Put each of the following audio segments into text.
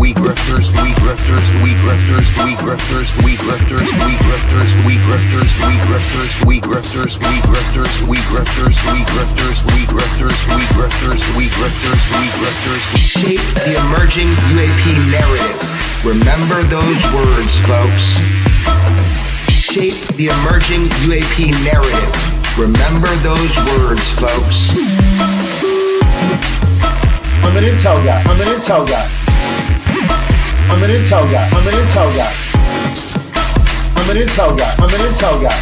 we grifters, we grifters, we grifters, we grifters, we grifters, we grifters, we grifters, we grifters, we grifters, we grifters, we grifters, we grifters, we grifters, we grifters, we grifters, we grifters. Shape the emerging UAP narrative. Remember those words, folks. Shape the emerging UAP narrative. Remember those words, folks. I'm an intel guy. I'm an intel guy. I'm an intel guy. I'm an intel guy. I'm an intel guy. I'm an intel guy.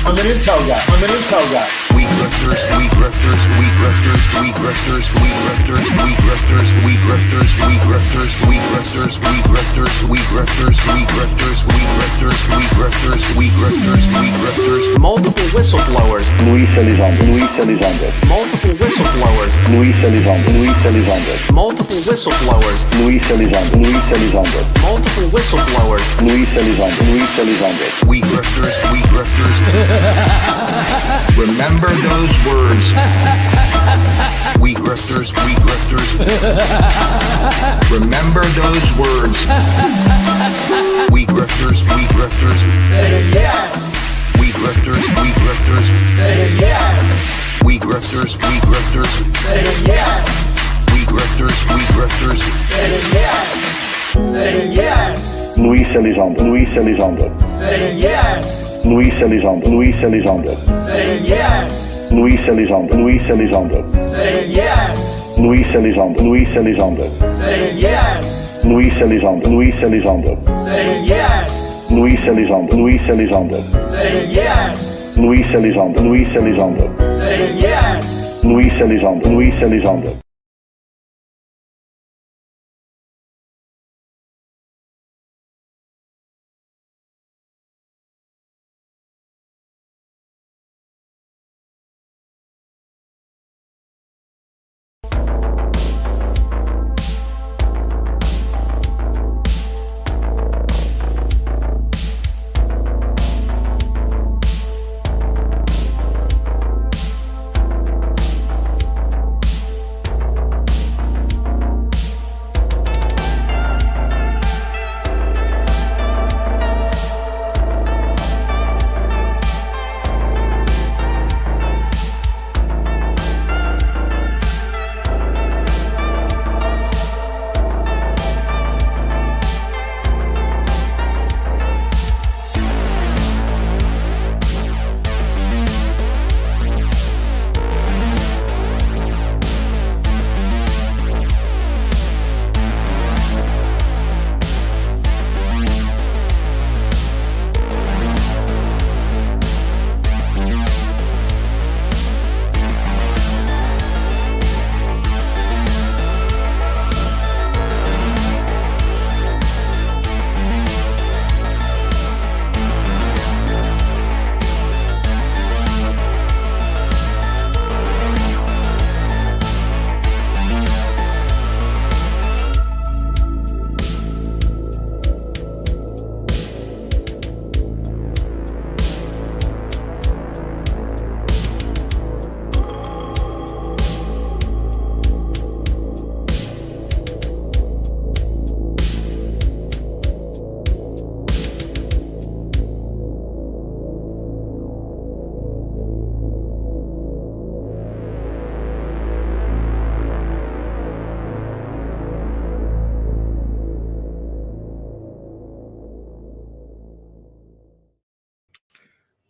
I'm an intel guy. I'm an intel guy. We grifters, we grifters, we grifters, we grifters, we grifters, we grifters, we grifters, we grifters, we grifters, we grifters, we grifters, we grifters, we grifters, we grifters, we grifters, we grifters. Multiple whistleblowers. Luis Elizondo. Multiple whistleblowers. Luis Elizondo. Multiple whistleblowers. Luis Elizondo. Multiple whistleblowers. Luis Elizondo. We grifters, we grifters. Remember those words. We grifters, we grifters. Remember those words. We grifters, we grifters. Say yes. We grifters, we grifters. Say yes. We grifters, we grifters. Say yes. We grifters, we grifters. Say yes. Say yes. Luis Elizondo. Say yes. Luis Elizondo. Say yes. Luis Elizondo. Say yes. Luis Elizondo. Say yes. Luis Elizondo. Say yes. Luis Elizondo. Say yes. Luis Elizondo. Say yes. Luis Elizondo.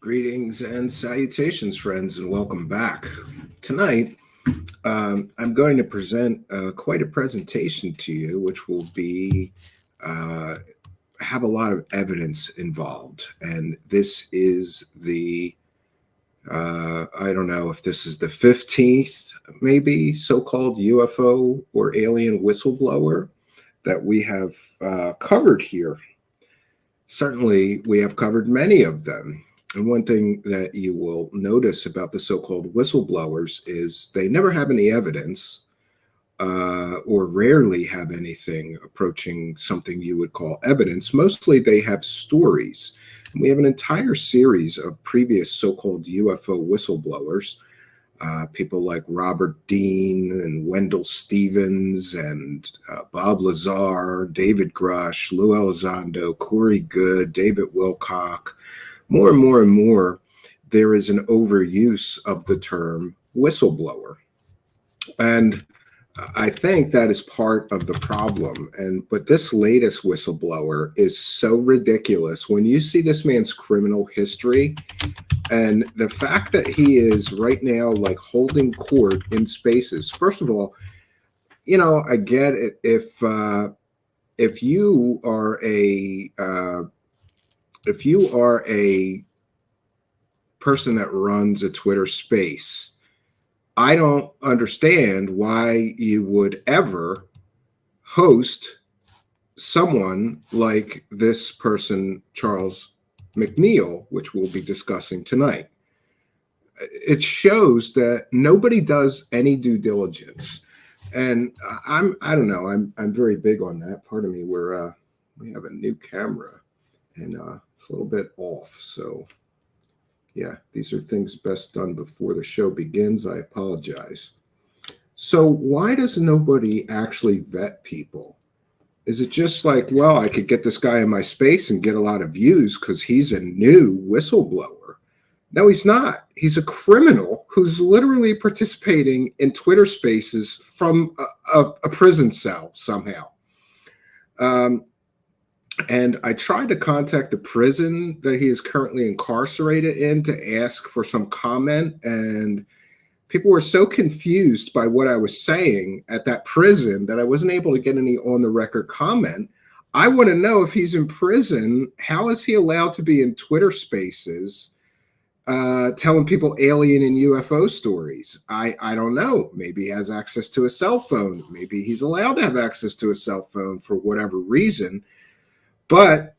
Greetings and salutations, friends, and welcome back. Tonight, I'm going to present quite a presentation to you, which will be have a lot of evidence involved. And this is the, I don't know if this is the 15th, maybe, so-called UFO or alien whistleblower that we have covered here. Certainly, we have covered many of them. And one thing that you will notice about the so-called whistleblowers is they never have any evidence or rarely have anything approaching something you would call evidence. Mostly they have stories. And we have an entire series of previous so-called UFO whistleblowers people like Robert Dean and Wendell Stevens and Bob Lazar, David Grush, Lou Elizondo, Corey Good, David Wilcock. More and more and more, there is an overuse of the term whistleblower. And I think that is part of the problem. But this latest whistleblower is so ridiculous. When you see this man's criminal history and the fact that he is right now like holding court in spaces. First of all, you know, I get it. If you are a person that runs a Twitter space, I don't understand why you would ever host someone like this person, Charles McNeal, which we'll be discussing tonight. It shows that nobody does any due diligence. And I don't know, I'm very big on that. Pardon me, we have a new camera and it's a little bit off. So yeah, these are things best done before the show begins. I apologize. So why does nobody actually vet people? Is it just like, well, I could get this guy in my space and get a lot of views because he's a new whistleblower? No, he's not. He's a criminal who's literally participating in Twitter spaces from a prison cell somehow. And I tried to contact the prison that he is currently incarcerated in to ask for some comment. And people were so confused by what I was saying at that prison that I wasn't able to get any on the record comment. I want to know, if he's in prison, how is he allowed to be in Twitter spaces telling people alien and UFO stories? I don't know. Maybe he has access to a cell phone. Maybe he's allowed to have access to a cell phone for whatever reason. But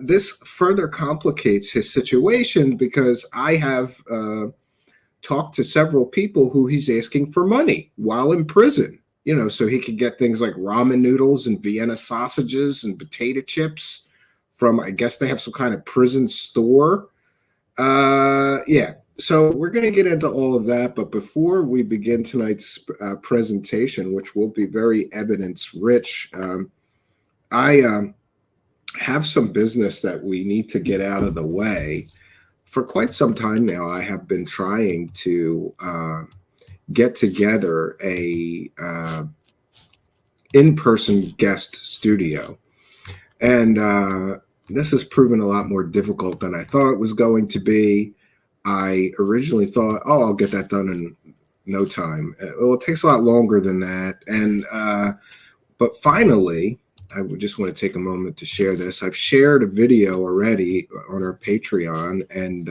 this further complicates his situation because I have talked to several people who he's asking for money while in prison, you know, so he could get things like ramen noodles and Vienna sausages and potato chips from, I guess they have some kind of prison store. Yeah, so we're going to get into all of that. But before we begin tonight's presentation, which will be very evidence rich, I have some business that we need to get out of the way. For quite some time now, I have been trying to get together a in-person guest studio. And this has proven a lot more difficult than I thought it was going to be. I originally thought, oh, I'll get that done in no time. Well, it takes a lot longer than that. And but finally, I would just want to take a moment to share this. I've shared a video already on our Patreon and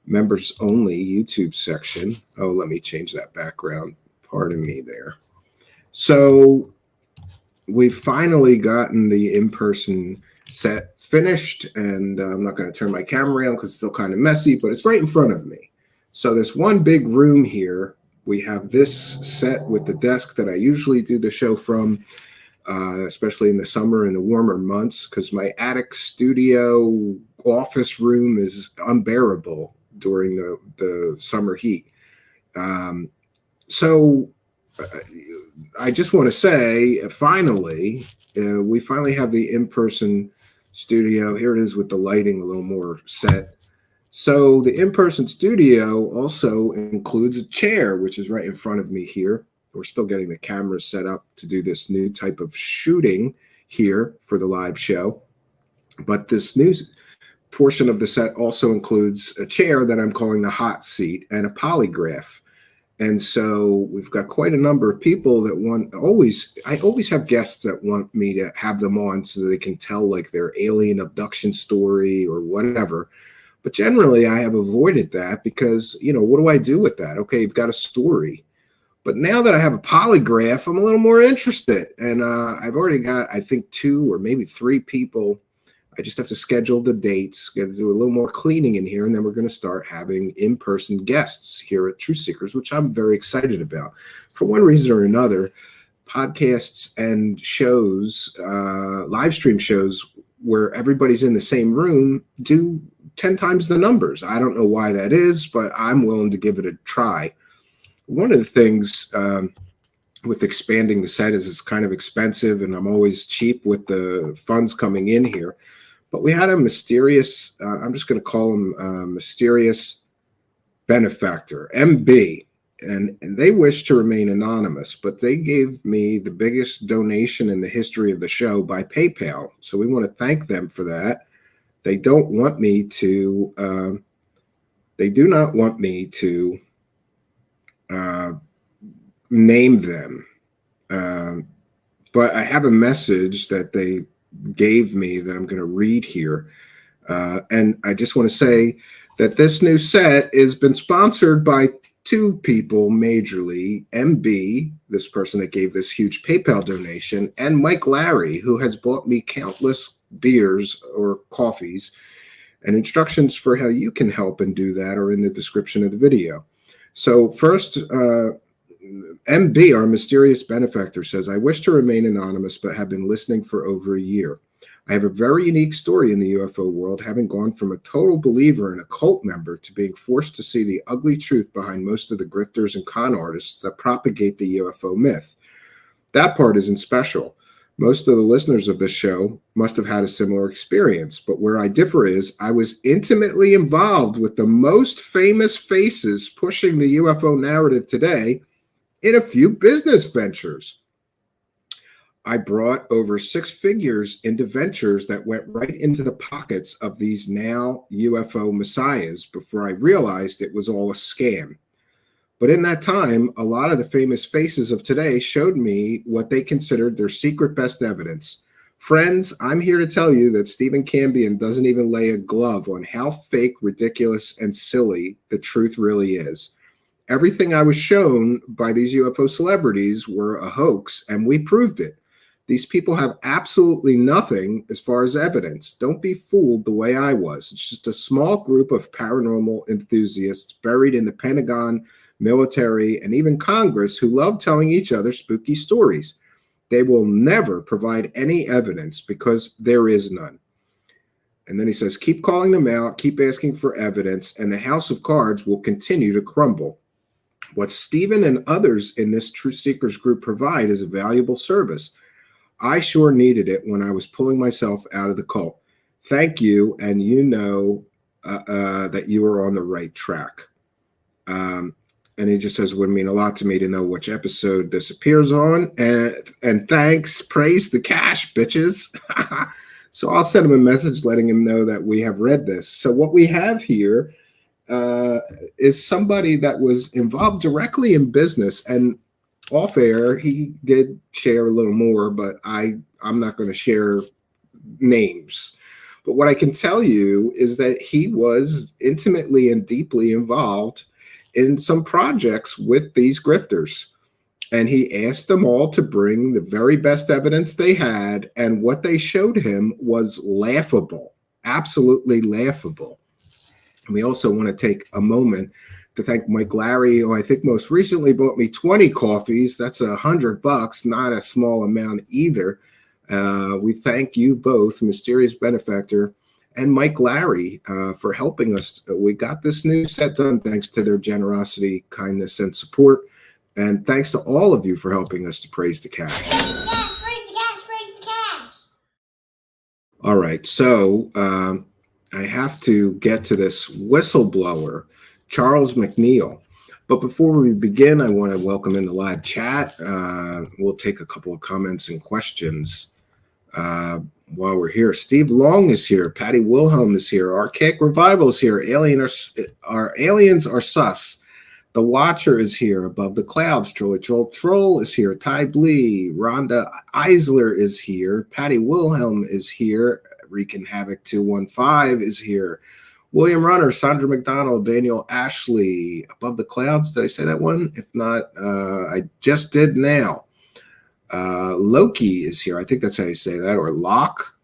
members only YouTube section. Oh, let me change that background. Pardon me there. So we've finally gotten the in-person set finished, and I'm not going to turn my camera on because it's still kind of messy, but it's right in front of me. So this one big room here, we have this set with the desk that I usually do the show from, especially in the summer and the warmer months, because my attic studio office room is unbearable during the summer heat. So I just want to say, finally, we finally have the in-person studio. Here it is with the lighting a little more set. So the in-person studio also includes a chair, which is right in front of me here. We're still getting the camera set up to do this new type of shooting here for the live show. But this new portion of the set also includes a chair that I'm calling the hot seat and a polygraph. And so we've got quite a number of people that I always have guests that want me to have them on so they can tell like their alien abduction story or whatever. But generally I have avoided that because, you know, what do I do with that? Okay, you've got a story. But now that I have a polygraph, I'm a little more interested. And I've already got, I think, 2 or maybe 3 people. I just have to schedule the dates, got to do a little more cleaning in here, and then we're going to start having in-person guests here at Truth Seekers, which I'm very excited about. For one reason or another, podcasts and shows, live stream shows where everybody's in the same room do 10 times the numbers. I don't know why that is, but I'm willing to give it a try. one of the things with expanding the set is it's kind of expensive, and I'm always cheap with the funds coming in here. But we had a mysterious, I'm just going to call him mysterious benefactor, MB, and they wish to remain anonymous, but they gave me the biggest donation in the history of the show by PayPal. So we want to thank them for that. They don't want me to, they do not want me to name them. But I have a message that they gave me that I'm going to read here. And I just want to say that this new set has been sponsored by two people majorly, MB, this person that gave this huge PayPal donation, and Mike Larry, who has bought me countless beers or coffees, and instructions for how you can help and do that are in the description of the video. So first, MB, our mysterious benefactor, says, I wish to remain anonymous, but have been listening for over a year. I have a very unique story in the UFO world, having gone from a total believer and a cult member to being forced to see the ugly truth behind most of the grifters and con artists that propagate the UFO myth. That part isn't special. Most of the listeners of this show must have had a similar experience, but where I differ is I was intimately involved with the most famous faces pushing the UFO narrative today in a few business ventures. I brought over 6 figures into ventures that went right into the pockets of these now UFO messiahs before I realized it was all a scam. But in that time, a lot of the famous faces of today showed me what they considered their secret best evidence. Friends, I'm here to tell you that Stephen Cambion doesn't even lay a glove on how fake, ridiculous, and silly the truth really is. Everything I was shown by these UFO celebrities were a hoax, and we proved it. These people have absolutely nothing as far as evidence. Don't be fooled the way I was. It's just a small group of paranormal enthusiasts buried in the Pentagon, military, and even Congress who love telling each other spooky stories. They will never provide any evidence because there is none. And then he says, keep calling them out, keep asking for evidence, and the house of cards will continue to crumble. What Stephen and others in this Truth Seekers group provide is a valuable service. I sure needed it when I was pulling myself out of the cult. Thank you, and you know that you are on the right track. And he just says, it would mean a lot to me to know which episode this appears on. And thanks, praise the cash, bitches. So I'll send him a message letting him know that we have read this. So what we have here is somebody that was involved directly in business, and off air, he did share a little more, but I'm not going to share names. But what I can tell you is that he was intimately and deeply involved in some projects with these grifters. And he asked them all to bring the very best evidence they had. And what they showed him was laughable, absolutely laughable. And we also want to take a moment to thank Mike Larry, who I think most recently bought me 20 coffees. That's $100, not a small amount either. We thank you both, Mysterious Benefactor and Mike Larry, for helping us. We got this new set done thanks to their generosity, kindness, and support. And thanks to all of you for helping us to praise the cash. Praise the cash, praise the cash, praise the cash. All right, so I have to get to this whistleblower, Charles McNeal. But before we begin, I want to welcome in the live chat. We'll take a couple of comments and questions while we're here. Steve Long is here. Patty Wilhelm is here. Archaic Revival is here. Our aliens are sus. The Watcher is here. Above the Clouds. Troll is here. Ty Blee. Rhonda Eisler is here. Patty Wilhelm is here. Wreaking Havoc 215 is here. William Runner, Sandra McDonald, Daniel Ashley, Above the Clouds. Did I say that one? If not, I just did now. Loki is here. I think that's how you say that. Or Locke.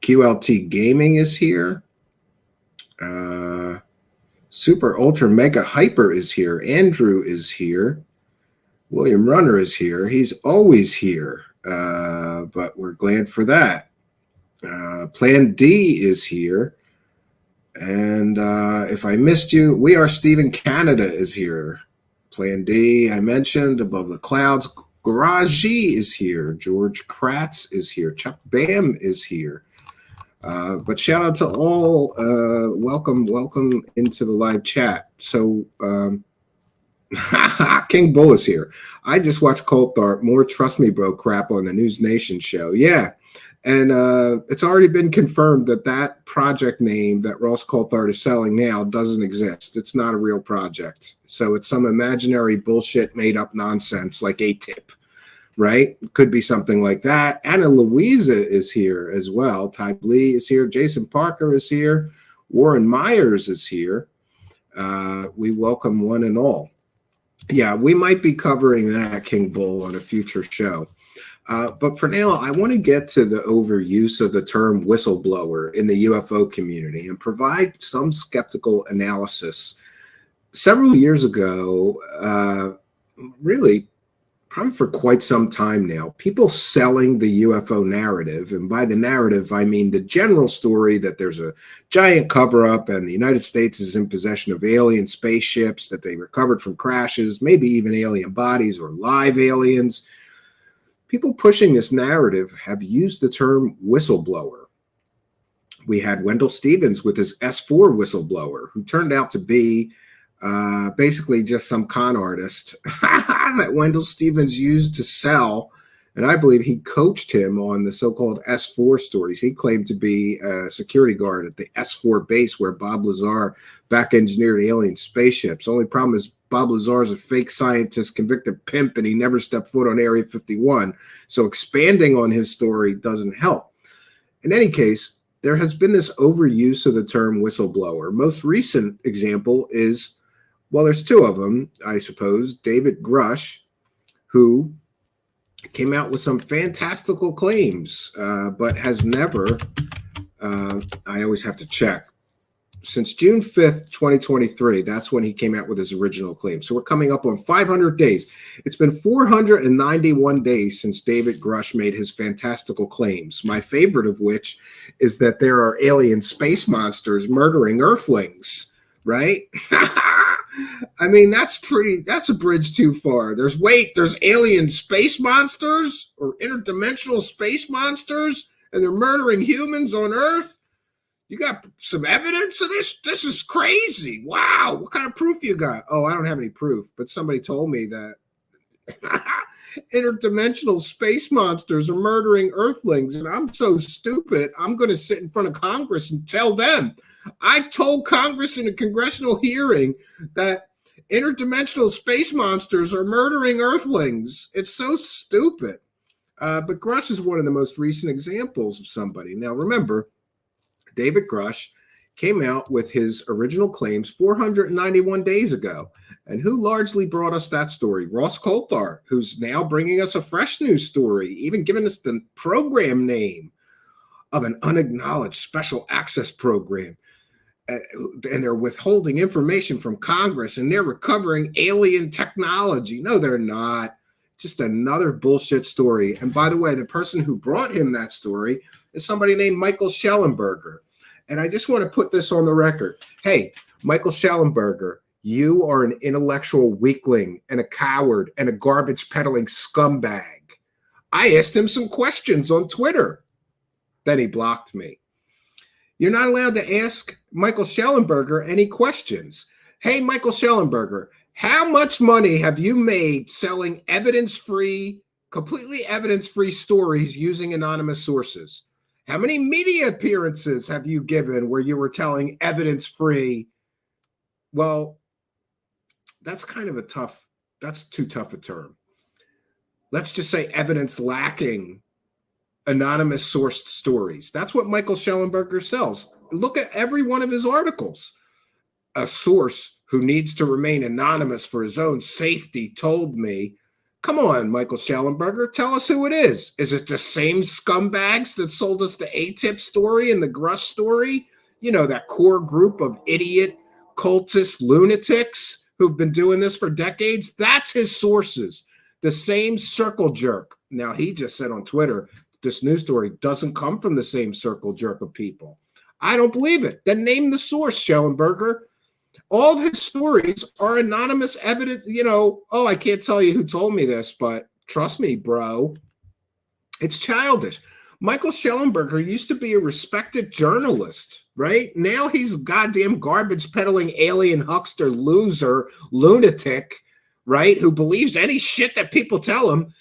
QLT Gaming is here. Super Ultra Mega Hyper is here. Andrew is here. William Runner is here. He's always here, but we're glad for that. Plan D is here. And if I missed you, We Are Stephen Canada is here. Plan D, I mentioned, Above the Clouds. Garage G is here. George Kratz is here. Chuck Bam is here. But shout out to all. Welcome into the live chat. So King Bull is here. I just watched Coulthard, more Trust Me Bro crap on the News Nation show. Yeah. And it's already been confirmed that that project name that Ross Coulthard is selling now doesn't exist. It's not a real project. So it's some imaginary bullshit made up nonsense like A-Tip, right? Could be something like that. Anna Louisa is here as well. Ty Lee is here. Jason Parker is here. Warren Myers is here. We welcome one and all. Yeah, we might be covering that, King Bull, on a future show. But for now, I want to get to the overuse of the term whistleblower in the UFO community and provide some skeptical analysis. Several years ago, really, probably for quite some time now, people selling the UFO narrative, and by the narrative, I mean the general story that there's a giant cover-up and the United States is in possession of alien spaceships that they recovered from crashes, maybe even alien bodies or live aliens. People pushing this narrative have used the term whistleblower. We had Wendell Stevens with his S4 whistleblower, who turned out to be basically just some con artist that Wendell Stevens used to sell. And I believe he coached him on the so-called S4 stories. He claimed to be a security guard at the S4 base where Bob Lazar back engineered alien spaceships. Only problem is Bob Lazar is a fake scientist, convicted pimp, and he never stepped foot on Area 51. So expanding on his story doesn't help. In any case, there has been this overuse of the term whistleblower. Most recent example is, well, there's two of them, I suppose. David Grush, who came out with some fantastical claims, but has never, I always have to check, since June 5th, 2023, that's when he came out with his original claim. So we're coming up on 500 days. It's been 491 days since David Grush made his fantastical claims, my favorite of which is that there are alien space monsters murdering Earthlings, right? I mean, that's a bridge too far. There's alien space monsters or interdimensional space monsters, and they're murdering humans on Earth. You got some evidence of this? This is crazy. Wow. What kind of proof you got? Oh, I don't have any proof, but somebody told me that interdimensional space monsters are murdering Earthlings, and I'm so stupid, I'm going to sit in front of Congress and tell them. I told Congress in a congressional hearing that interdimensional space monsters are murdering Earthlings. It's so stupid. But Grush is one of the most recent examples of somebody. Now, remember, David Grush came out with his original claims 491 days ago. And who largely brought us that story? Ross Coulthard, who's now bringing us a fresh news story, even giving us the program name of an unacknowledged special access program. And they're withholding information from Congress, and they're recovering alien technology. No, they're not. Just another bullshit story. And by the way, the person who brought him that story is somebody named Michael Schellenberger. And I just want to put this on the record. Hey, Michael Schellenberger, you are an intellectual weakling and a coward and a garbage peddling scumbag. I asked him some questions on Twitter. Then he blocked me. You're not allowed to ask Michael Schellenberger any questions. Hey, Michael Schellenberger, how much money have you made selling evidence-free, completely evidence-free stories using anonymous sources? How many media appearances have you given where you were telling evidence-free? Well, that's kind of that's too tough a term. Let's just say evidence-lacking, anonymous sourced stories. That's what Michael Schellenberger sells. Look at every one of his articles. A source who needs to remain anonymous for his own safety told me. Come on, Michael Schellenberger, tell us who it is. Is it the same scumbags that sold us the A-Tip story and the Grush story? You know, that core group of idiot, cultist lunatics who've been doing this for decades? That's his sources. The same circle jerk. Now, he just said on Twitter, this news story doesn't come from the same circle jerk of people. I don't believe it. Then name the source, Schellenberger. All of his stories are anonymous evidence. Oh, I can't tell you who told me this, but trust me, bro, it's childish. Michael Schellenberger used to be a respected journalist, right? Now he's a goddamn garbage peddling alien huckster loser, lunatic, right? Who believes any shit that people tell him.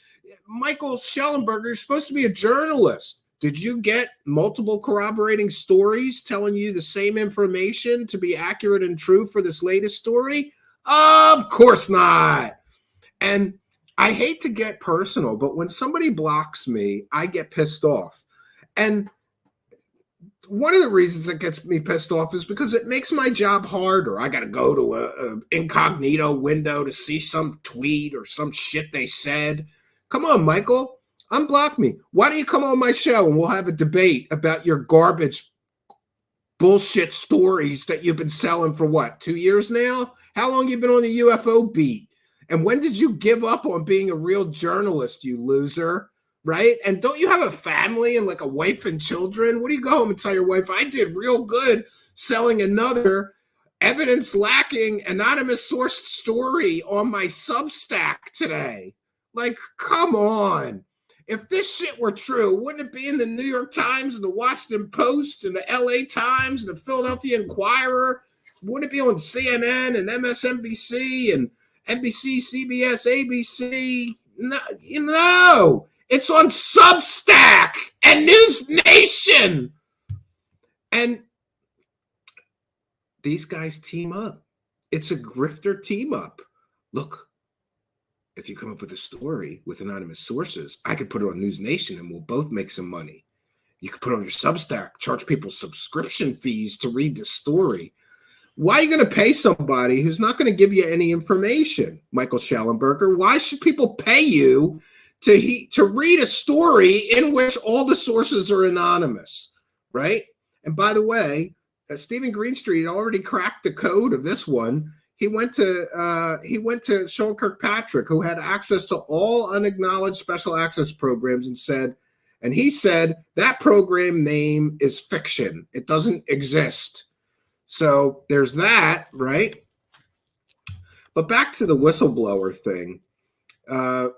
Michael Schellenberger is supposed to be a journalist. Did you get multiple corroborating stories telling you the same information to be accurate and true for this latest story? Of course not. And I hate to get personal, but when somebody blocks me, I get pissed off. And one of the reasons that gets me pissed off is because it makes my job harder. I got to go to a incognito window to see some tweet or some shit they said. Come on, Michael. Unblock me. Why don't you come on my show and we'll have a debate about your garbage bullshit stories that you've been selling for what, 2 years now? How long have you been on the UFO beat? And when did you give up on being a real journalist, you loser? Right? And don't you have a family and like a wife and children? What do you go home and tell your wife? I did real good selling another evidence lacking anonymous sourced story on my Substack today. Like, come on. If this shit were true, wouldn't it be in the New York Times and the Washington Post and the LA Times and the Philadelphia Inquirer? Wouldn't it be on CNN and MSNBC and NBC, CBS, ABC? No, it's on Substack and News Nation. And these guys team up. It's a grifter team up. Look. If you come up with a story with anonymous sources, I could put it on News Nation and we'll both make some money. You could put it on your Substack, charge people subscription fees to read the story. Why are you going to pay somebody who's not going to give you any information, Michael Schellenberger? Why should people pay you to read a story in which all the sources are anonymous, right? And by the way, Stephen Greenstreet already cracked the code of this one. He went to Sean Kirkpatrick, who had access to all unacknowledged special access programs, and he said that program name is fiction. It doesn't exist. So there's that, right? But back to the whistleblower thing.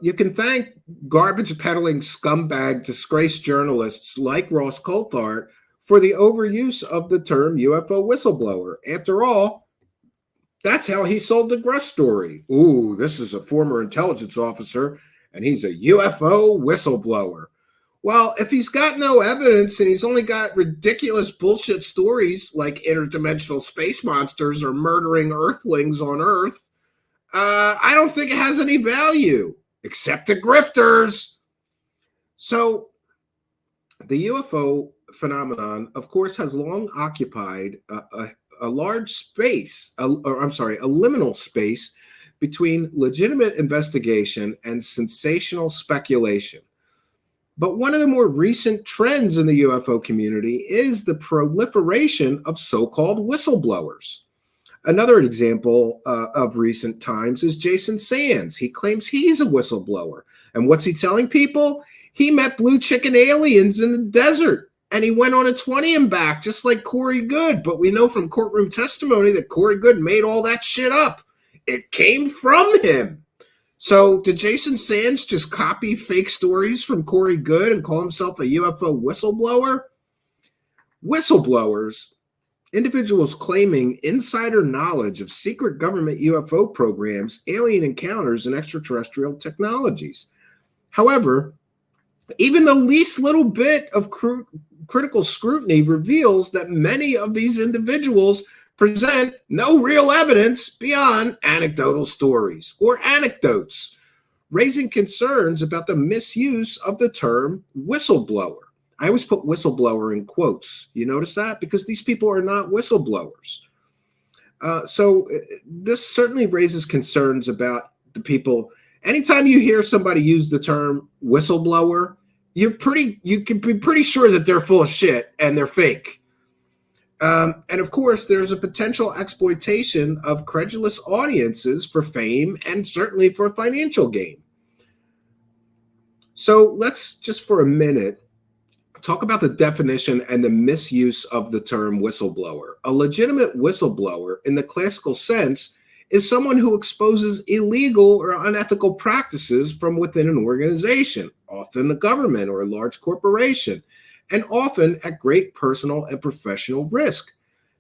You can thank garbage peddling scumbag disgraced journalists like Ross Coulthart for the overuse of the term UFO whistleblower. After all, that's how he sold the Grush story. Ooh, this is a former intelligence officer, and he's a UFO whistleblower. Well, if he's got no evidence and he's only got ridiculous bullshit stories like interdimensional space monsters or murdering Earthlings on Earth, I don't think it has any value, except to grifters. So the UFO phenomenon, of course, has long occupied a large space, a liminal space between legitimate investigation and sensational speculation. But one of the more recent trends in the UFO community is the proliferation of so-called whistleblowers. Another example of recent times is Jason Sands. He claims he's a whistleblower. And what's he telling people? He met blue chicken aliens in the desert. And he went on a 20 and back, just like Corey Goode. But we know from courtroom testimony that Corey Goode made all that shit up. It came from him. So did Jason Sands just copy fake stories from Corey Goode and call himself a UFO whistleblower? Whistleblowers, individuals claiming insider knowledge of secret government UFO programs, alien encounters, and extraterrestrial technologies. However, even the least little bit of critical scrutiny reveals that many of these individuals present no real evidence beyond anecdotal stories or anecdotes, raising concerns about the misuse of the term whistleblower. I always put whistleblower in quotes. You notice that? Because these people are not whistleblowers. So this certainly raises concerns about the people. Anytime you hear somebody use the term whistleblower, you can be pretty sure that they're full of shit and they're fake. And of course, there's a potential exploitation of credulous audiences for fame and certainly for financial gain. So let's just for a minute talk about the definition and the misuse of the term whistleblower. A legitimate whistleblower, in the classical sense, is someone who exposes illegal or unethical practices from within an organization, often a government or a large corporation, and often at great personal and professional risk.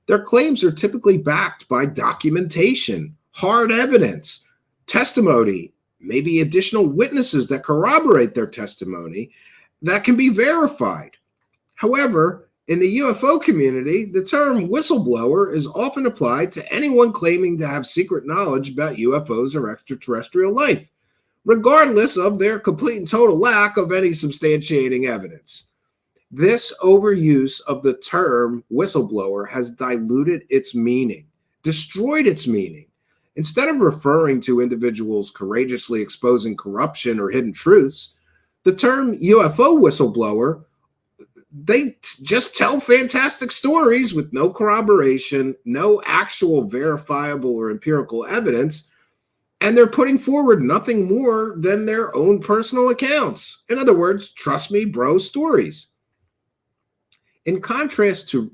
Their claims are typically backed by documentation, hard evidence, testimony, maybe additional witnesses that corroborate their testimony that can be verified. However, in the UFO community, the term whistleblower is often applied to anyone claiming to have secret knowledge about UFOs or extraterrestrial life, regardless of their complete and total lack of any substantiating evidence. This overuse of the term whistleblower has diluted its meaning, destroyed its meaning. Instead of referring to individuals courageously exposing corruption or hidden truths, the term UFO whistleblower, they just tell fantastic stories with no corroboration, no actual verifiable or empirical evidence, and they're putting forward nothing more than their own personal accounts. In other words, trust me, bro stories. In contrast to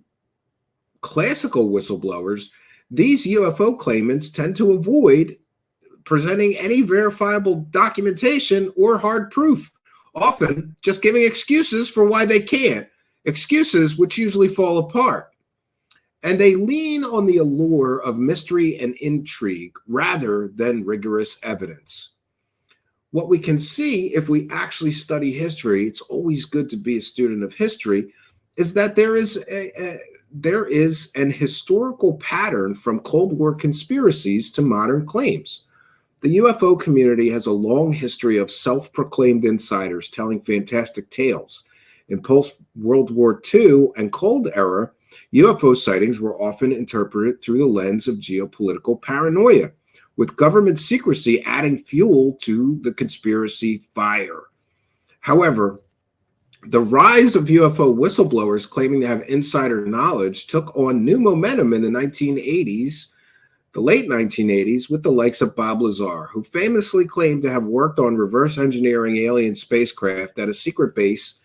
classical whistleblowers, these UFO claimants tend to avoid presenting any verifiable documentation or hard proof, often just giving excuses for why they can't, excuses which usually fall apart. And they lean on the allure of mystery and intrigue rather than rigorous evidence. What we can see if we actually study history, it's always good to be a student of history, is that there is an historical pattern from Cold War conspiracies to modern claims. The UFO community has a long history of self-proclaimed insiders telling fantastic tales. In post-World War II and Cold Era, UFO sightings were often interpreted through the lens of geopolitical paranoia, with government secrecy adding fuel to the conspiracy fire. However, the rise of UFO whistleblowers claiming to have insider knowledge took on new momentum in the 1980s, the late 1980s, with the likes of Bob Lazar, who famously claimed to have worked on reverse engineering alien spacecraft at a secret base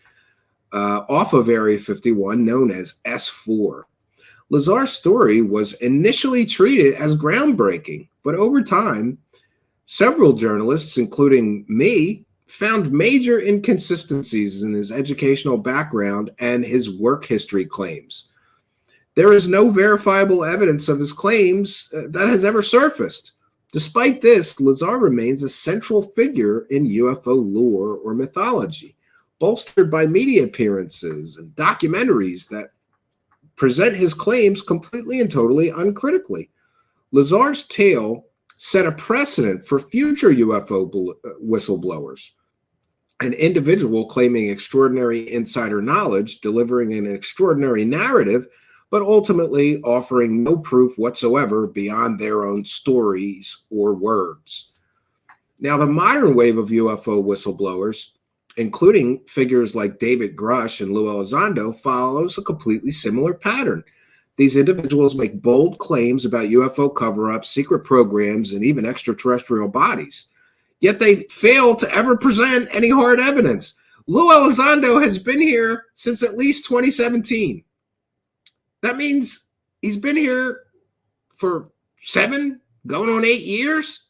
off of Area 51 known as S4. Lazar's story was initially treated as groundbreaking, but over time, several journalists, including me, found major inconsistencies in his educational background and his work history claims. There is no verifiable evidence of his claims that has ever surfaced. Despite this, Lazar remains a central figure in UFO lore or mythology, bolstered by media appearances and documentaries that present his claims completely and totally uncritically. Lazar's tale set a precedent for future UFO whistleblowers. An individual claiming extraordinary insider knowledge, delivering an extraordinary narrative, but ultimately offering no proof whatsoever beyond their own stories or words. Now, the modern wave of UFO whistleblowers, including figures like David Grush and Lou Elizondo, follows a completely similar pattern. These individuals make bold claims about UFO cover-ups, secret programs, and even extraterrestrial bodies. Yet they fail to ever present any hard evidence. Lou Elizondo has been here since at least 2017. That means he's been here for 7, going on 8 years.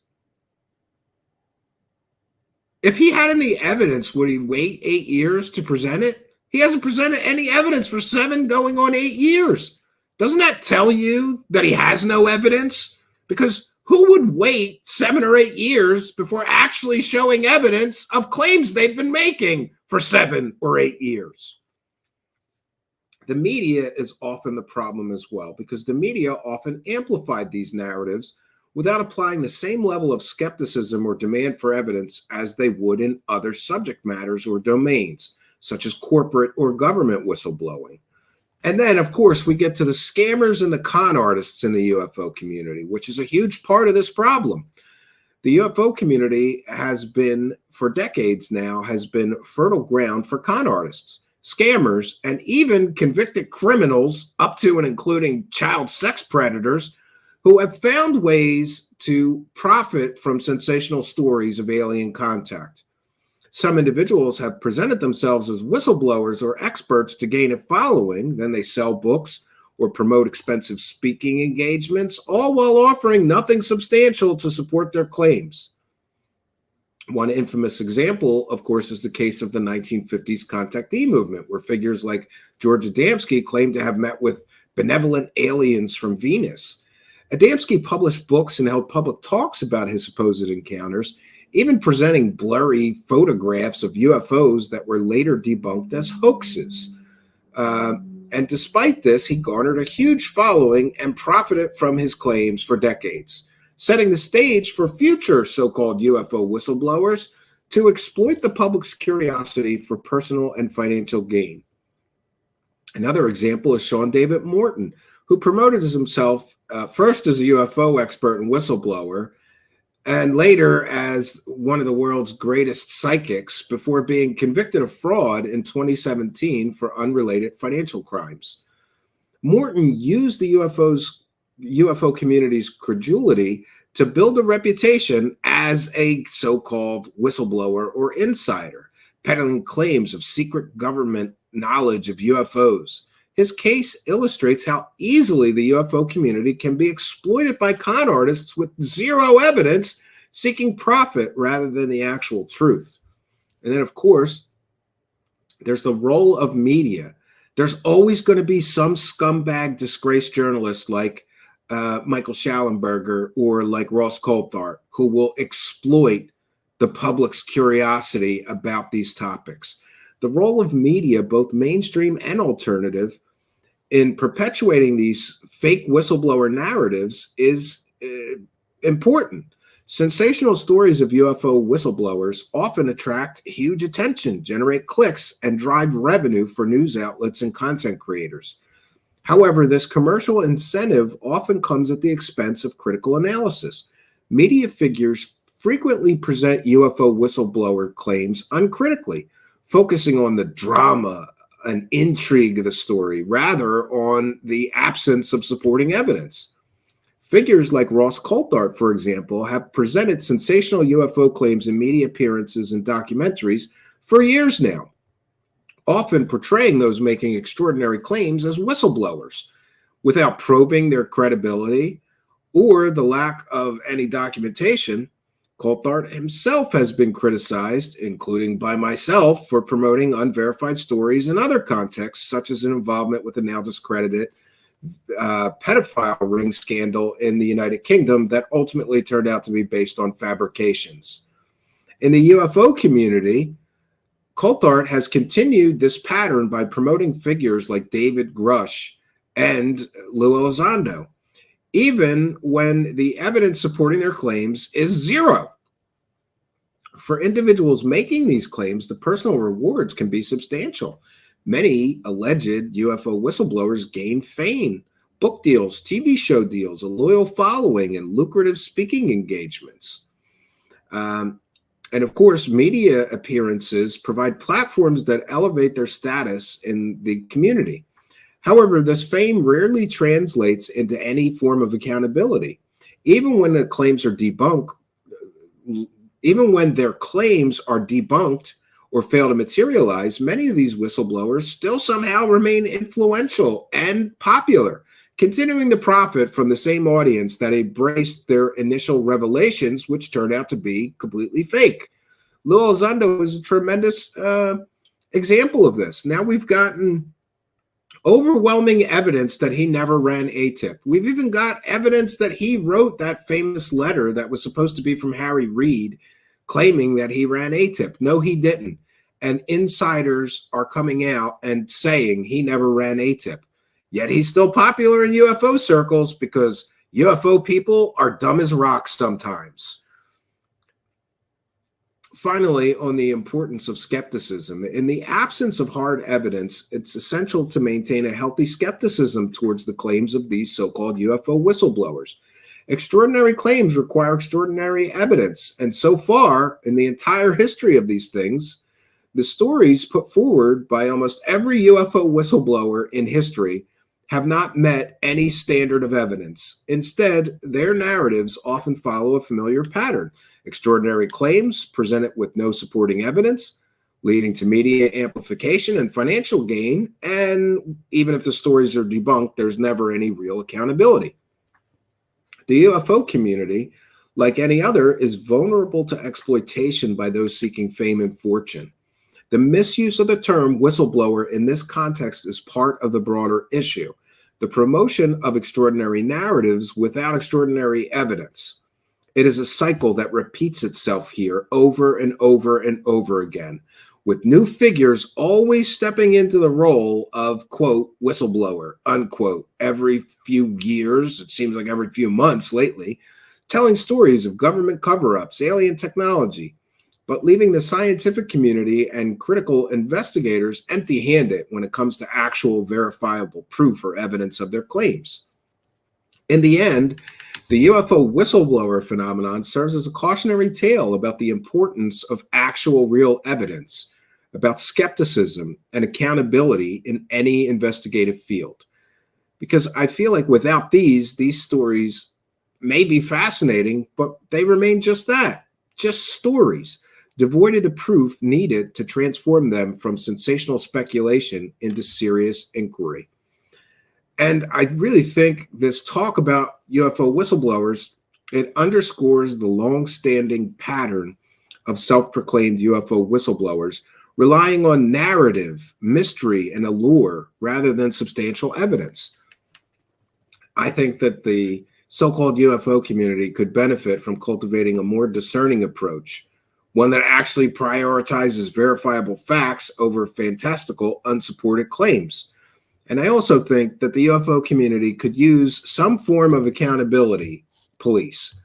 If he had any evidence, would he wait 8 years to present it? He hasn't presented any evidence for 7, going on 8 years. Doesn't that tell you that he has no evidence? Because who would wait 7 or 8 years before actually showing evidence of claims they've been making for 7 or 8 years? The media is often the problem as well, because the media often amplified these narratives without applying the same level of skepticism or demand for evidence as they would in other subject matters or domains, such as corporate or government whistleblowing. And then, of course, we get to the scammers and the con artists in the UFO community, which is a huge part of this problem. The UFO community has been, for decades now, has been fertile ground for con artists, scammers, and even convicted criminals, up to and including child sex predators, who have found ways to profit from sensational stories of alien contact. Some individuals have presented themselves as whistleblowers or experts to gain a following. Then they sell books or promote expensive speaking engagements, all while offering nothing substantial to support their claims. One infamous example, of course, is the case of the 1950s contactee movement, where figures like George Adamski claimed to have met with benevolent aliens from Venus. Adamski published books and held public talks about his supposed encounters, even presenting blurry photographs of UFOs that were later debunked as hoaxes. And despite this, he garnered a huge following and profited from his claims for decades, setting the stage for future so-called UFO whistleblowers to exploit the public's curiosity for personal and financial gain. Another example is Sean David Morton, who promoted himself first as a UFO expert and whistleblower, and later as one of the world's greatest psychics before being convicted of fraud in 2017 for unrelated financial crimes. Morton used the UFO community's credulity to build a reputation as a so-called whistleblower or insider, peddling claims of secret government knowledge of UFOs. His case illustrates how easily the UFO community can be exploited by con artists with zero evidence, seeking profit rather than the actual truth. And then, of course, there's the role of media. There's always going to be some scumbag disgraced journalist like Michael Schallenberger or like Ross Coulthart who will exploit the public's curiosity about these topics. The role of media, both mainstream and alternative, in perpetuating these fake whistleblower narratives is important. Sensational stories of UFO whistleblowers often attract huge attention, generate clicks, and drive revenue for news outlets and content creators. However, this commercial incentive often comes at the expense of critical analysis. Media figures frequently present UFO whistleblower claims uncritically, focusing on the drama and intrigue of the story rather on the absence of supporting evidence. Figures like Ross Coulthart, for example, have presented sensational UFO claims in media appearances and documentaries for years now, often portraying those making extraordinary claims as whistleblowers without probing their credibility or the lack of any documentation. Coulthart himself has been criticized, including by myself, for promoting unverified stories in other contexts, such as an involvement with the now discredited pedophile ring scandal in the United Kingdom that ultimately turned out to be based on fabrications. In the UFO community, Coulthart has continued this pattern by promoting figures like David Grush and Lou Elizondo, even when the evidence supporting their claims is zero. For individuals making these claims, the personal rewards can be substantial. Many alleged UFO whistleblowers gain fame, book deals, TV show deals, a loyal following, and lucrative speaking engagements. And of course, media appearances provide platforms that elevate their status in the community. However, this fame rarely translates into any form of accountability. Even when their claims are debunked or fail to materialize, many of these whistleblowers still somehow remain influential and popular, continuing to profit from the same audience that embraced their initial revelations, which turned out to be completely fake. Lou Elizondo is a tremendous example of this. Now we've gotten overwhelming evidence that he never ran ATIP. We've even got evidence that he wrote that famous letter that was supposed to be from Harry Reid, claiming that he ran ATIP. No, he didn't. And insiders are coming out and saying he never ran ATIP. Yet he's still popular in UFO circles because UFO people are dumb as rocks sometimes. Finally, on the importance of skepticism. In the absence of hard evidence, it's essential to maintain a healthy skepticism towards the claims of these so-called UFO whistleblowers. Extraordinary claims require extraordinary evidence. And so far, in the entire history of these things, the stories put forward by almost every UFO whistleblower in history have not met any standard of evidence. Instead, their narratives often follow a familiar pattern: extraordinary claims presented with no supporting evidence, leading to media amplification and financial gain. And even if the stories are debunked, there's never any real accountability. The UFO community, like any other, is vulnerable to exploitation by those seeking fame and fortune. The misuse of the term whistleblower in this context is part of the broader issue: the promotion of extraordinary narratives without extraordinary evidence. It is a cycle that repeats itself here over and over and over again, with new figures always stepping into the role of, quote, whistleblower, unquote, every few years, it seems like every few months lately, telling stories of government cover-ups, alien technology, but leaving the scientific community and critical investigators empty-handed when it comes to actual verifiable proof or evidence of their claims. In the end, the UFO whistleblower phenomenon serves as a cautionary tale about the importance of actual real evidence, about skepticism and accountability in any investigative field. Because I feel like without these stories may be fascinating, but they remain just that, just stories, devoid of the proof needed to transform them from sensational speculation into serious inquiry. And I really think this talk about UFO whistleblowers, it underscores the long-standing pattern of self-proclaimed UFO whistleblowers relying on narrative, mystery, and allure rather than substantial evidence. I think that the so-called UFO community could benefit from cultivating a more discerning approach, one that actually prioritizes verifiable facts over fantastical, unsupported claims. And I also think that the UFO community could use some form of accountability police.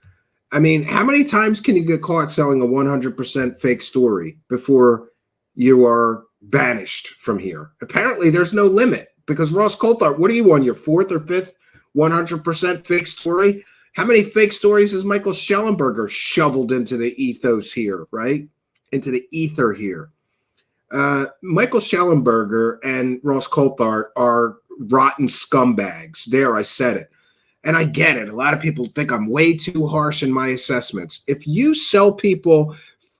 I mean, how many times can you get caught selling a 100% fake story before you are banished from here? Apparently, there's no limit, because Ross Coulthard, what are you on, your fourth or fifth 100% fake story? How many fake stories has Michael Schellenberger shoveled into the ethos here, right? Into the ether here. Michael Schellenberger and Ross Coulthard are rotten scumbags. There, I said it. And I get it. A lot of people think I'm way too harsh in my assessments. If you sell people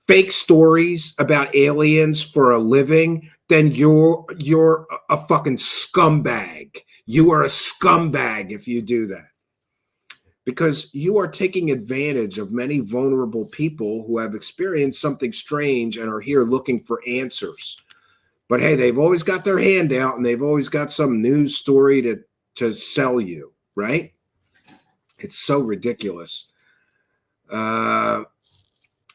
fake stories about aliens for a living, then you're a fucking scumbag. You are a scumbag if you do that. Because you are taking advantage of many vulnerable people who have experienced something strange and are here looking for answers. But hey, they've always got their hand out and they've always got some news story to sell you, right? It's so ridiculous. All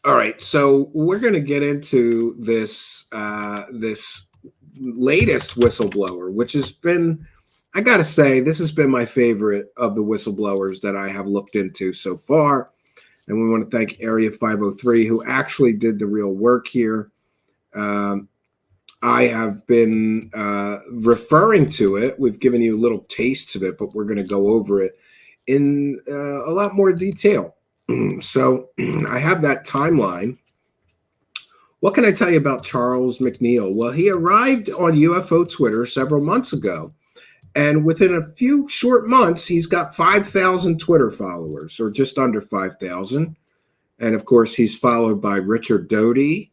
right, so we're going to get into this this latest whistleblower, which has been, I got to say, this has been my favorite of the whistleblowers that I have looked into so far. And we want to thank Area 503, who actually did the real work here. I have been referring to it. We've given you little tastes of it, but we're going to go over it in a lot more detail. So I have that timeline. What can I tell you about Charles McNeal? Well, he arrived on UFO Twitter several months ago. And within a few short months, he's got 5,000 Twitter followers, or just under 5,000. And of course, he's followed by Richard Doty,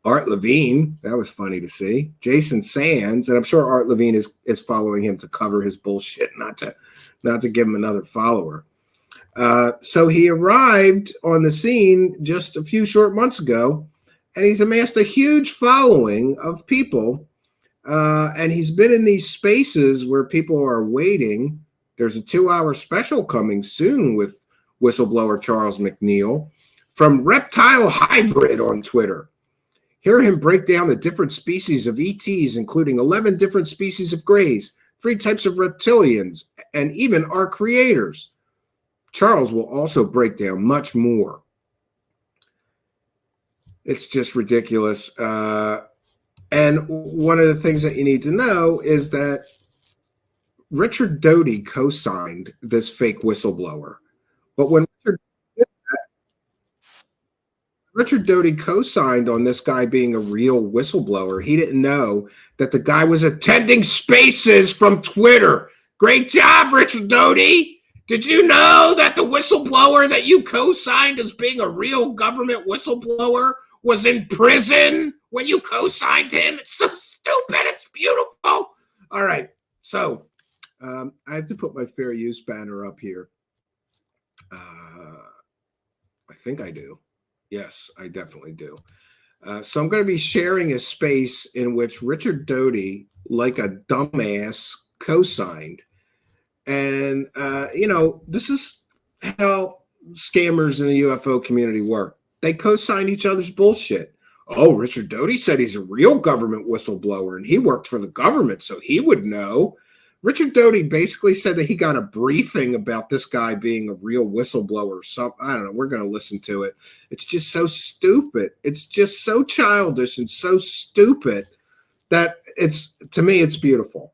Art Levine. That was funny to see. Jason Sands. And I'm sure Art Levine is following him to cover his bullshit, not to give him another follower. So he arrived on the scene just a few short months ago, and he's amassed a huge following of people. And he's been in these spaces where people are waiting. There's a 2-hour special coming soon with whistleblower Charles McNeal from Reptile Hybrid on Twitter. Hear him break down the different species of ETs, including 11 different species of greys, 3 types of reptilians, and even our creators. Charles will also break down much more. It's just ridiculous. And one of the things that you need to know is that Richard Doty co-signed this fake whistleblower. But when Richard Doty co-signed on this guy being a real whistleblower, he didn't know that the guy was attending spaces from Twitter Great job, Richard Doty. Did you know that the whistleblower that you co-signed as being a real government whistleblower was in prison when you co-signed him? It's so stupid. It's beautiful. All right. So I have to put my fair use banner up here. I think I do. Yes, I definitely do. So I'm going to be sharing a space in which Richard Doty, like a dumbass, co-signed. And, this is how scammers in the UFO community work. They co-sign each other's bullshit. Oh, Richard Doty said he's a real government whistleblower and he worked for the government, so he would know. Richard Doty basically said that he got a briefing about this guy being a real whistleblower or something. I don't know. We're going to listen to it. It's just so stupid. It's just so childish and so stupid that to me, it's beautiful.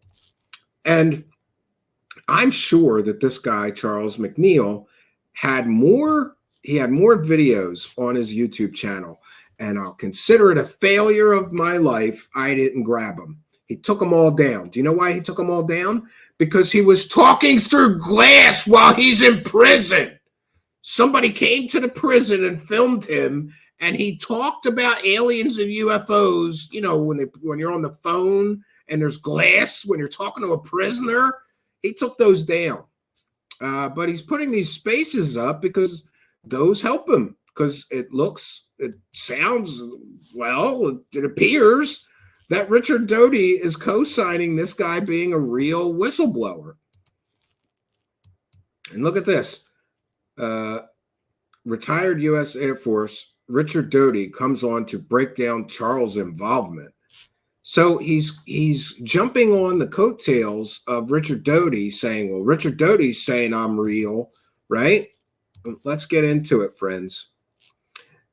And I'm sure that this guy, Charles McNeal, had more videos on his YouTube channel, and I'll consider it a failure of my life I didn't grab him. He took them all down. Do you know why he took them all down? Because he was talking through glass while he's in prison. Somebody came to the prison and filmed him, and he talked about aliens and UFOs, when you're on the phone and there's glass when you're talking to a prisoner. He took those down. But he's putting these spaces up because those help him, because it sounds, it appears that Richard Doty is co-signing this guy being a real whistleblower. And look at this. Retired U.S. Air Force Richard Doty comes on to break down Charles' involvement. So he's jumping on the coattails of Richard Doty, saying, well, Richard Doty's saying I'm real, right? Let's get into it, friends.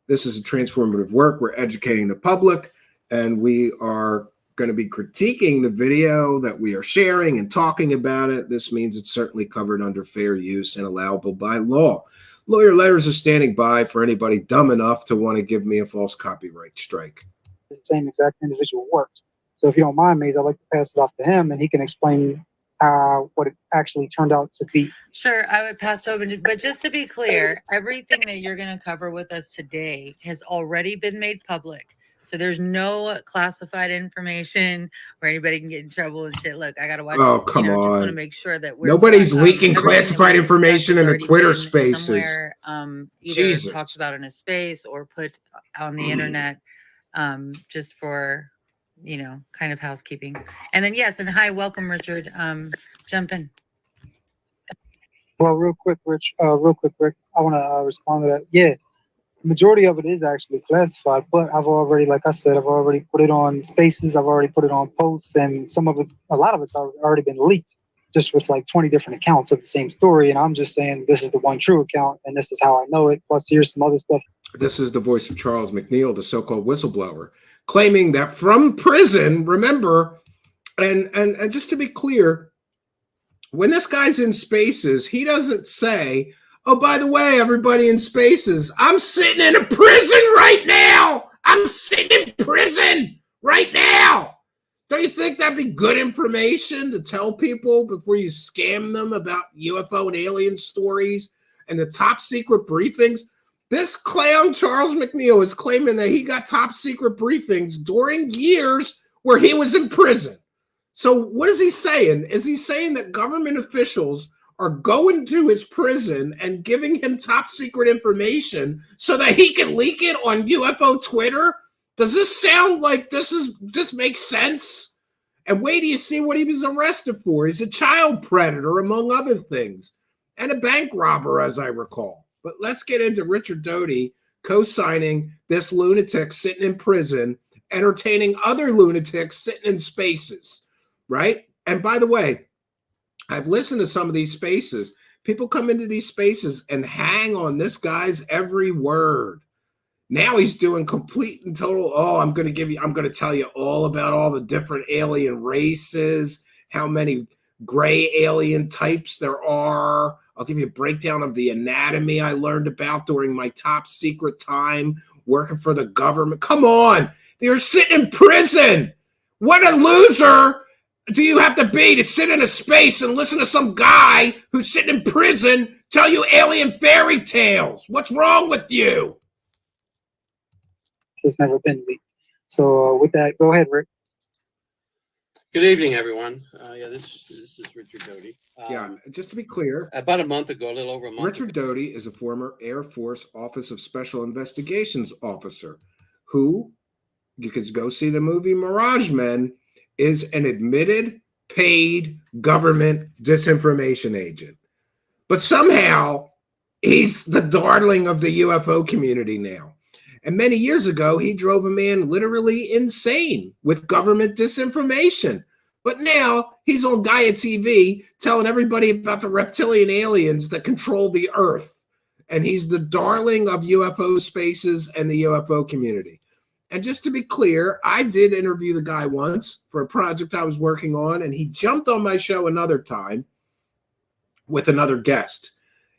This is a transformative work. We're educating the public, and we are going to be critiquing the video that we are sharing and talking about it. This means it's certainly covered under fair use and allowable by law. Lawyer letters are standing by for anybody dumb enough to want to give me a false copyright strike. The same exact individual works. So if you don't mind, Maze, I'd like to pass it off to him, and he can explain what it actually turned out to be. Sure, I would pass it over to, but just to be clear, everything that you're going to cover with us today has already been made public. So there's no classified information where anybody can get in trouble and shit. Look, I got to watch. Oh, come on. Just want to make sure that nobody's leaking classified information in the Twitter spaces. Somewhere, either talked about in a space or put on the internet, just for, kind of housekeeping. And then, yes, and hi, welcome, Richard. Jump in. Well, real quick, Rick, I want to respond to that. Yeah. Majority of it is actually classified, but I've already put it on spaces. I've already put it on posts, and a lot of it's already been leaked, just with like 20 different accounts of the same story. And I'm just saying this is the one true account, and this is how I know it. Plus, here's some other stuff. This is the voice of Charles McNeal, the so-called whistleblower, claiming that from prison, remember, and just to be clear, when this guy's in spaces, he doesn't say, oh, by the way, everybody in spaces, I'm sitting in a prison right now. I'm sitting in prison right now. Don't you think that'd be good information to tell people before you scam them about UFO and alien stories and the top secret briefings? This clown, Charles McNeal, is claiming that he got top secret briefings during years where he was in prison. So what is he saying? Is he saying that government officials are going to his prison and giving him top secret information so that he can leak it on UFO Twitter? Does this sound like this makes sense? And wait till you see what he was arrested for. He's a child predator, among other things, and a bank robber, as I recall. But let's get into Richard Doty co-signing this lunatic sitting in prison, entertaining other lunatics sitting in spaces, right? And by the way, I've listened to some of these spaces. People come into these spaces and hang on this guy's every word. Now he's doing complete and total, I'm going to tell you all about all the different alien races, how many gray alien types there are. I'll give you a breakdown of the anatomy I learned about during my top secret time working for the government. Come on. They're sitting in prison. What a loser. do you have to be to sit in a space and listen to some guy who's sitting in prison tell you alien fairy tales? What's wrong with you? It's never been leaked. So with that, go ahead, Rick. Good evening, everyone. This is Richard Doty. Just to be clear, about a month ago, a little over a month Richard Doty is a former Air Force Office of Special Investigations officer who, you could go see the movie Mirage Men, is an admitted, paid government disinformation agent. But somehow, he's the darling of the UFO community now. And many years ago, he drove a man literally insane with government disinformation. But now he's on Gaia TV telling everybody about the reptilian aliens that control the Earth. And he's the darling of UFO spaces and the UFO community. And just to be clear, I did interview the guy once for a project I was working on, and he jumped on my show another time with another guest.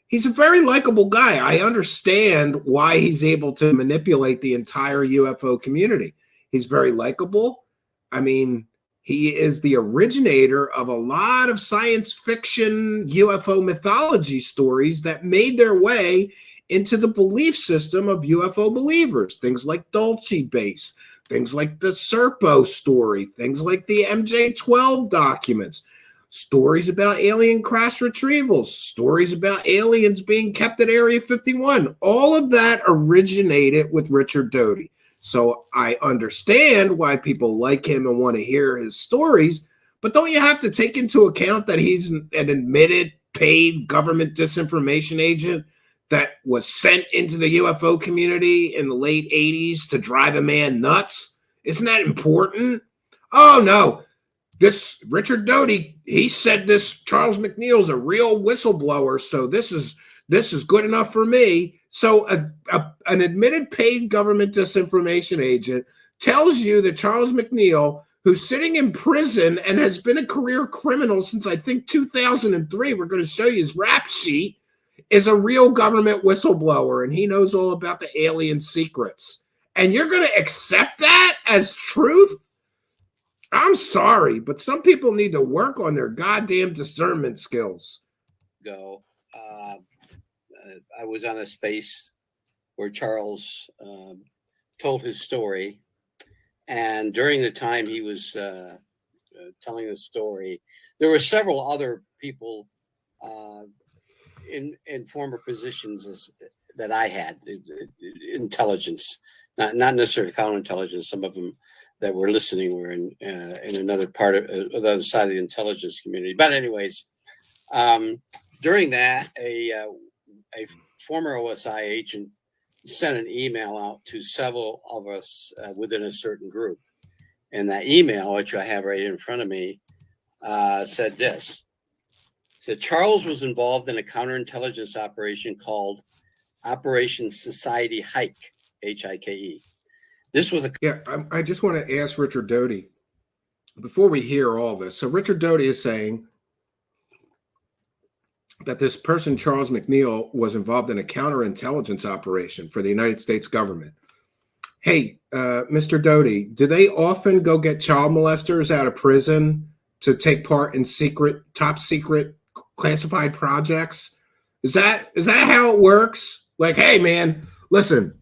He's a very likable guy. I understand why he's able to manipulate the entire UFO community. He's very likable. I mean, he is the originator of a lot of science fiction UFO mythology stories that made their way into the belief system of UFO believers. Things like Doty base, things like the Serpo story, things like the MJ-12 documents. Stories about alien crash retrievals, stories about aliens being kept at Area 51. All of that originated with Richard Doty. So I understand why people like him and want to hear his stories, but don't you have to take into account that he's an admitted, paid government disinformation agent that was sent into the UFO community in the late 80s to drive a man nuts? Isn't that important? Oh, no. This Richard Doty, he said this Charles McNeal's a real whistleblower, so this is good enough for me. So an admitted paid government disinformation agent tells you that Charles McNeal, who's sitting in prison and has been a career criminal since I think 2003, we're going to show you his rap sheet, is a real government whistleblower, and he knows all about the alien secrets. And you're going to accept that as truth? I'm sorry, but some people need to work on their goddamn discernment skills. I was on a space where Charles told his story. And during the time he was telling the story, there were several other people in former positions that I had, intelligence, not necessarily counterintelligence. Some of them that were listening were in another part of the other side of the intelligence community. But anyways, during that, a former OSI agent sent an email out to several of us within a certain group. And that email, which I have right in front of me, said this. It said, Charles was involved in a counterintelligence operation called Operation Society Hike, Hike. This was I just want to ask Richard Doty, before we hear all this. So Richard Doty is saying that this person, Charles McNeal, was involved in a counterintelligence operation for the United States government. Hey, Mr. Doty, do they often go get child molesters out of prison to take part in top secret classified projects? Is that how it works? Like, hey man, listen,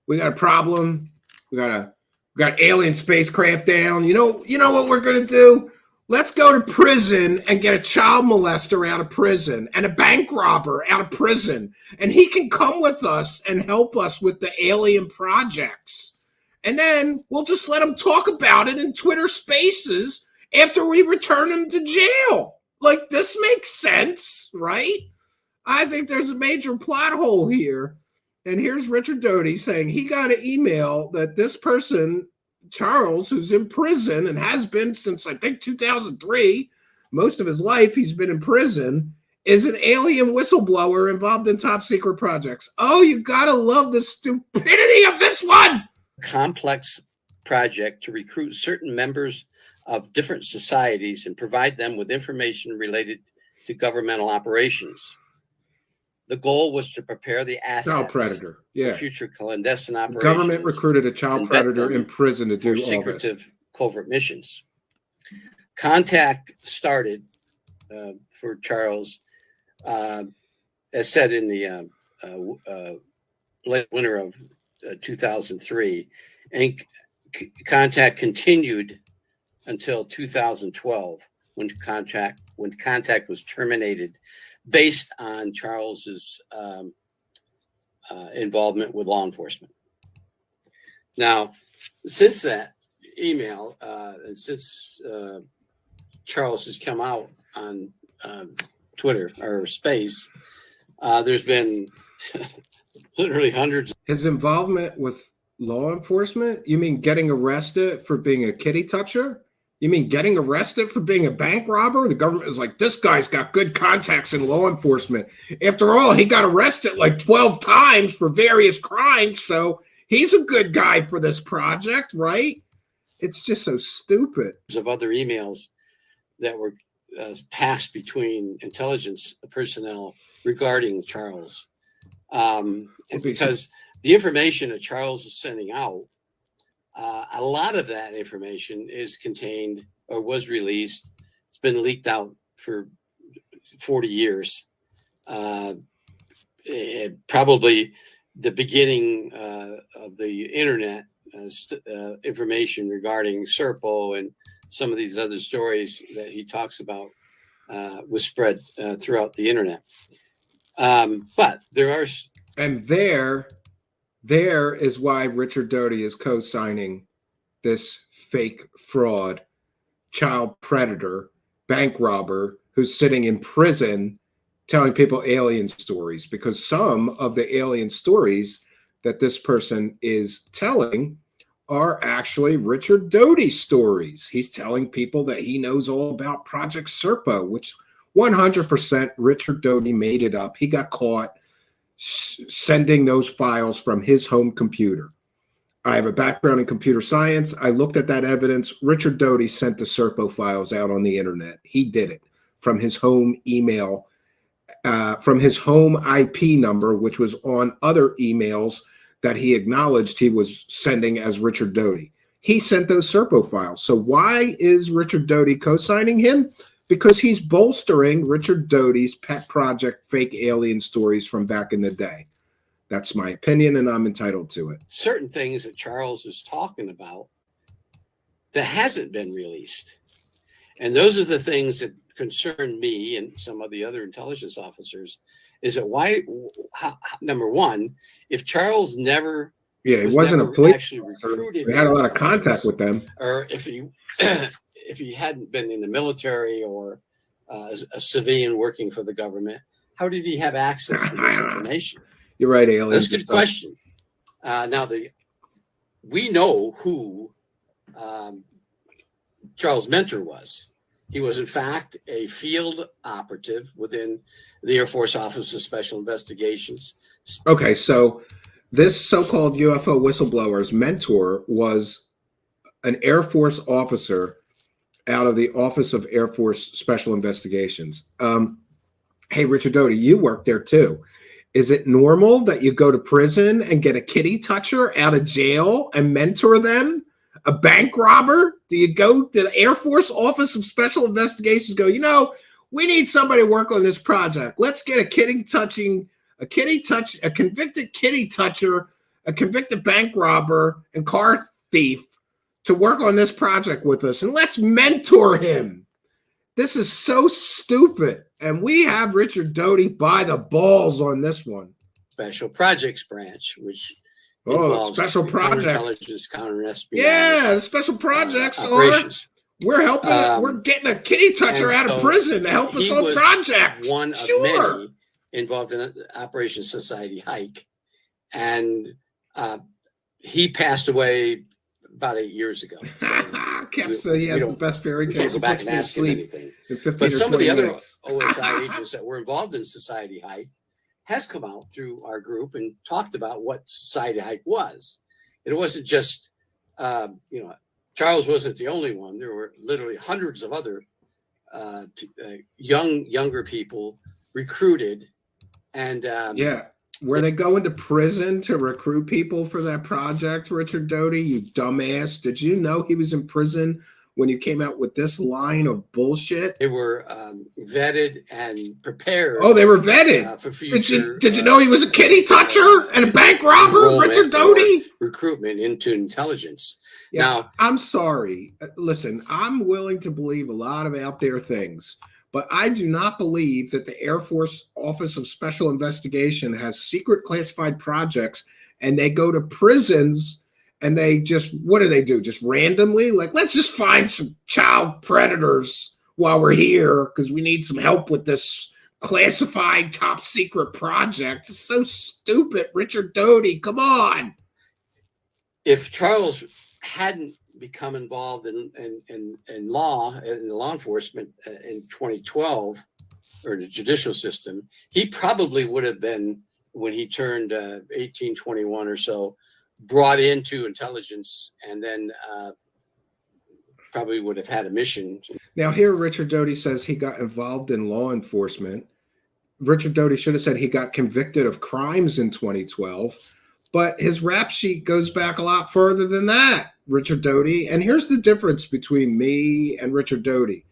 we got a problem. We got alien spacecraft down. You know what we're gonna do? Let's go to prison and get a child molester out of prison and a bank robber out of prison. And he can come with us and help us with the alien projects. And then we'll just let him talk about it in Twitter Spaces after we return him to jail. Like, this makes sense, right? I think there's a major plot hole here. And here's Richard Doty saying he got an email that this person, Charles, who's in prison and has been since, I think, 2003, most of his life he's been in prison, is an alien whistleblower involved in top secret projects. Oh, you gotta love the stupidity of this one. Complex project to recruit certain members of different societies and provide them with information related to governmental operations. The goal was to prepare the assets child predator, for future clandestine operations. Government recruited a child predator in prison to do all this. Secretive covert missions. Contact started for Charles, as said in the late winter of 2003, and contact continued until 2012 when contact was terminated based on Charles's involvement with law enforcement. Now, since that email, and since Charles has come out on Twitter or Space, there's been literally hundreds. His involvement with law enforcement? You mean getting arrested for being a kitty toucher? You mean getting arrested for being a bank robber? The government is like, this guy's got good contacts in law enforcement. After all, he got arrested like 12 times for various crimes, so he's a good guy for this project, right? It's just so stupid. Of other emails that were passed between intelligence personnel regarding Charles. Because the information that Charles is sending out, a lot of that information is contained or was released. It's been leaked out for 40 years. Probably the beginning of the internet information regarding Serpo and some of these other stories that he talks about was spread throughout the internet. But there are... And there is why Richard Doty is co-signing this fake fraud, child predator, bank robber who's sitting in prison telling people alien stories, because some of the alien stories that this person is telling are actually Richard Doty stories. He's telling people that he knows all about Project Serpo, which 100% Richard Doty made it up. He got caught sending those files from his home computer. I have a background in computer science. I looked at that evidence. Richard Doty sent the Serpo files out on the internet. He did it from his home email, from his home IP number, which was on other emails that he acknowledged he was sending as Richard Doty. He sent those Serpo files. So why is Richard Doty co-signing him? Because he's bolstering Richard Doty's pet project fake alien stories from back in the day. That's my opinion, and I'm entitled to it. Certain things that Charles is talking about that hasn't been released. And those are the things that concern me and some of the other intelligence officers, is that number one, if Charles never... Yeah, he wasn't a police actually recruited. We had a lot of contact with them. Or if he... if he hadn't been in the military or a civilian working for the government, how did he have access to this information? You're right, aliens. That's a good question. Now, we know who Charles Mentor was. He was, in fact, a field operative within the Air Force Office of Special Investigations. Okay, so this so-called UFO whistleblower's mentor was an Air Force officer out of the Office of Air Force Special Investigations. Hey, Richard Doty, you work there too. Is it normal that you go to prison and get a kitty toucher out of jail and mentor them? A bank robber? Do you go to the Air Force Office of Special Investigations, go, we need somebody to work on this project. Let's get a convicted kitty toucher, a convicted bank robber and car thief to work on this project with us, and let's mentor him. This is so stupid. And we have Richard Doty by the balls on this one. Special Projects Branch, which special projects, counterintelligence, counter-espionage. Yeah, the special projects operations. We're helping. We're getting a kitty toucher out of prison to help us on projects. One of many involved in Operation Society Hike, and he passed away about 8 years ago. So he has the best fairy tales. Go back and ask him anything. But some of the other OSI agents that were involved in Society Hike has come out through our group and talked about what Society Hike was. It wasn't just, Charles wasn't the only one. There were literally hundreds of other younger people recruited. And were they going to prison to recruit people for that project, Richard Doty? You dumbass. Did you know he was in prison when you came out with this line of bullshit? They were vetted and prepared. Oh, they were vetted. For future. Did you know he was a kitty toucher and a bank robber, Richard Doty? Recruitment into intelligence. Yeah, now, I'm sorry. Listen, I'm willing to believe a lot of out there things, but I do not believe that the Air Force Office of Special Investigation has secret classified projects and they go to prisons and they just, what do? Just randomly? Like, let's just find some child predators while we're here because we need some help with this classified top secret project. It's so stupid, Richard Doty. Come on. If Charles hadn't become involved in law enforcement in 2012 or the judicial system, he probably would have been, when he turned 18, 21 or so, brought into intelligence and then probably would have had a mission. Now here Richard Doty says he got involved in law enforcement. Richard Doty should have said he got convicted of crimes in 2012. But his rap sheet goes back a lot further than that, Richard Doty. And here's the difference between me and Richard Doty.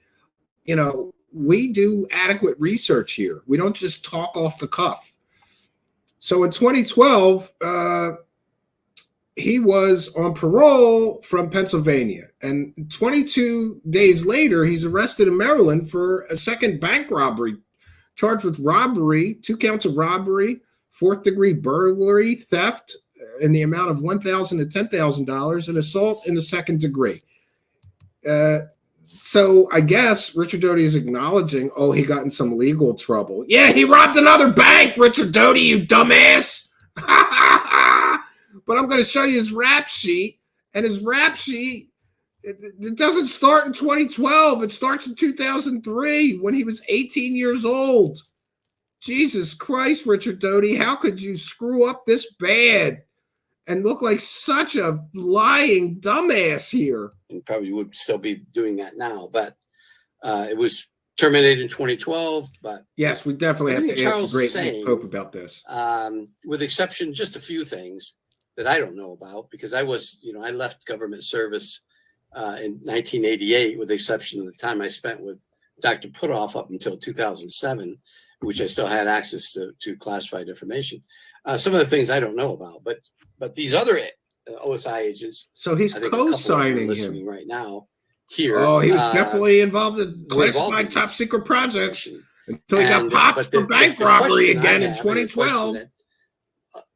You know, we do adequate research here. We don't just talk off the cuff. So in 2012, he was on parole from Pennsylvania. And 22 days later, he's arrested in Maryland for a second bank robbery, charged with robbery, 2 counts of robbery, 4th-degree burglary, theft in the amount of $1,000 to $10,000, and assault in the 2nd degree. So I guess Richard Doty is acknowledging, oh, he got in some legal trouble. Yeah, he robbed another bank, Richard Doty, you dumbass. But I'm going to show you his rap sheet, and his rap sheet, it doesn't start in 2012. It starts in 2003 when he was 18 years old. Jesus Christ, Richard Doty, how could you screw up this bad and look like such a lying dumbass here? And probably would still be doing that now, but it was terminated in 2012. But yes, we definitely have to ask the great Nick Pope about this. With exception, just a few things that I don't know about, because I was, I left government service in 1988, with the exception of the time I spent with Dr. Putoff up until 2007. Which I still had access to classified information. Some of the things I don't know about, but these other OSI agents. So he's co-signing him right now. Here, oh, he was definitely involved in classified top secret projects until he got popped for bank robbery again in 2012.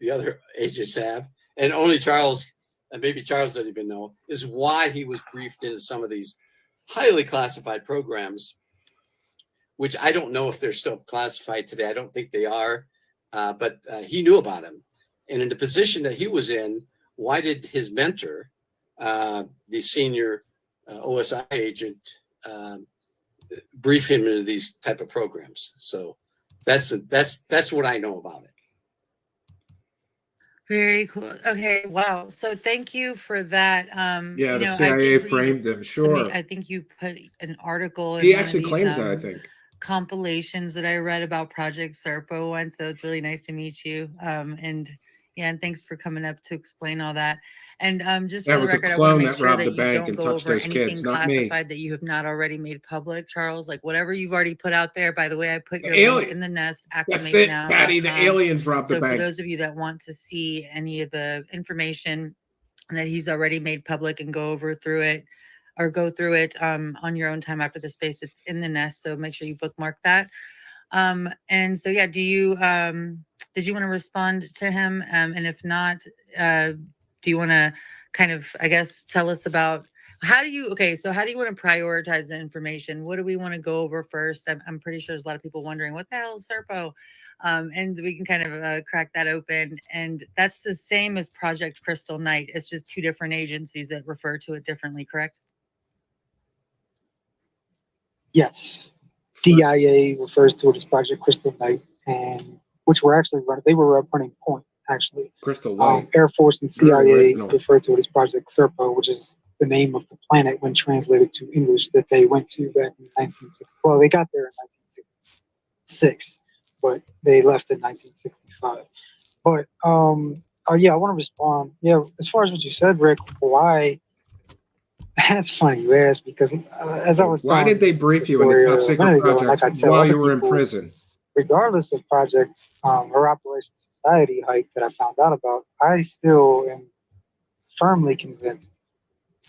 The other agents have, and only Charles, and maybe Charles doesn't even know, is why he was briefed into some of these highly classified programs, which I don't know if they're still classified today. I don't think they are, but he knew about him. And in the position that he was in, why did his mentor, the senior OSI agent, brief him into these type of programs? So that's what I know about it. Very cool. Okay. Wow. So thank you for that. Yeah, the CIA framed him. Sure. I think you put an article. He actually claims that, I think. Compilations that I read about Project Serpo once. So it's really nice to meet you. And thanks for coming up to explain all that. And just for the record, I want to make sure that you don't go over anything classified that you have not already made public, Charles. Like whatever you've already put out there. By the way, I put your link in the nest. That's it, Patty. The aliens robbed the bank. So for those of you that want to see any of the information that he's already made public and go through it on your own time after the space, it's in the nest. So make sure you bookmark that. And so, did you want to respond to him? And if not, do you want to kind of, I guess, tell us about how do you want to prioritize the information? What do we want to go over first? I'm pretty sure there's a lot of people wondering, what the hell is Serpo? And we can kind of crack that open. And that's the same as Project Crystal Night. It's just 2 different agencies that refer to it differently, correct? Yes. DIA refers to it as Project Crystal Night, and which were actually running. They were running Point, actually. Crystal Light. Air Force and CIA refer to it as Project Serpo, which is the name of the planet when translated to English that they went to back in 1960. Well, they got there in 1966, but they left in 1965. But I want to respond. Yeah, as far as what you said, Rick, why That's funny you asked because as I was Why telling did they brief the you in the story top a secret minute ago, and projects like I tell while other you were in people, prison? regardless of Project or Operation Society Hike that I found out about, I still am firmly convinced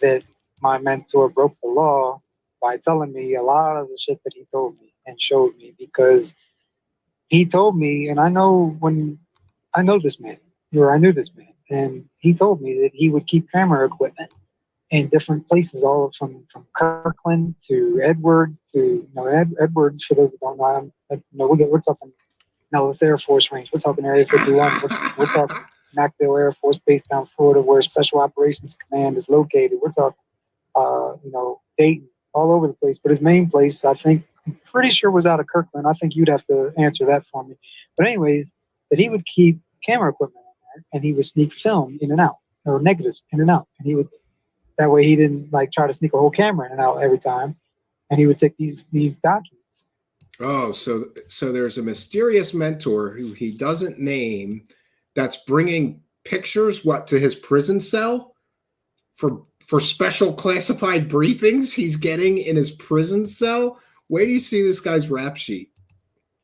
that my mentor broke the law by telling me a lot of the shit that he told me and showed me, because he told me, and I know this man, or I knew this man, and he told me that he would keep camera equipment in different places, all from Kirkland to Edwards to, Edwards, for those that don't know, we're talking Nellis Air Force Range, we're talking Area 51, we're talking McNeal Air Force Base down Florida, where Special Operations Command is located. We're talking, Dayton, all over the place. But his main place, I'm pretty sure, was out of Kirkland. I think you'd have to answer that for me. But anyways, that he would keep camera equipment in there, and he would sneak film in and out, or negatives in and out, and he would. That way, he didn't try to sneak a whole camera in and out every time, and he would take these documents. Oh, so there's a mysterious mentor who he doesn't name that's bringing pictures to his prison cell for special classified briefings he's getting in his prison cell. Where do you see this guy's rap sheet?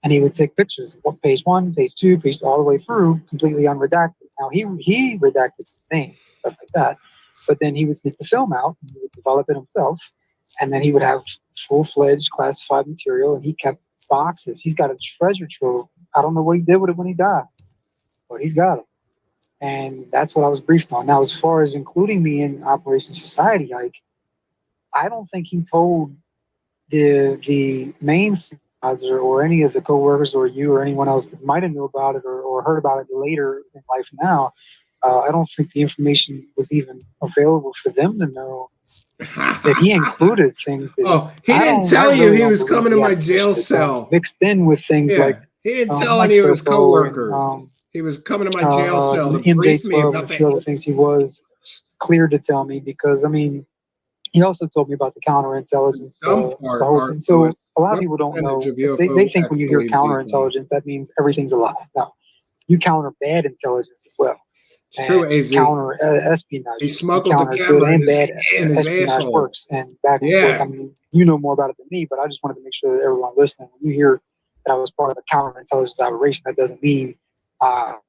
And he would take pictures, page 1, page 2, all the way through, completely unredacted. Now he redacted some names and stuff like that, but then he would sneak the film out and he would develop it himself, and then he would have full-fledged classified material, and he kept boxes. He's got a treasure trove. I don't know what he did with it when he died, but he's got it. And that's what I was briefed on. Now, as far as including me in Operation Society Hike, I don't think he told the main supervisor or any of the coworkers or you or anyone else that might have knew about it or heard about it later in life now. I don't think the information was even available for them to know that he included things that. He didn't tell you he was coming to my jail cell. Mixed in with things like. He didn't tell any of his coworkers. He was coming to my jail cell to brief me about the other things he was clear to tell me, because he also told me about the counterintelligence. The whole thing. So a lot of people don't know. They think when you hear counterintelligence, that means everything's a lie. No, you counter bad intelligence as well. It's true, AZ. Counter espionage. He smuggled the camera in his asshole. Works and back and forth. I mean, you know more about it than me, but I just wanted to make sure that everyone listening, when you hear that I was part of a counterintelligence operation, that doesn't mean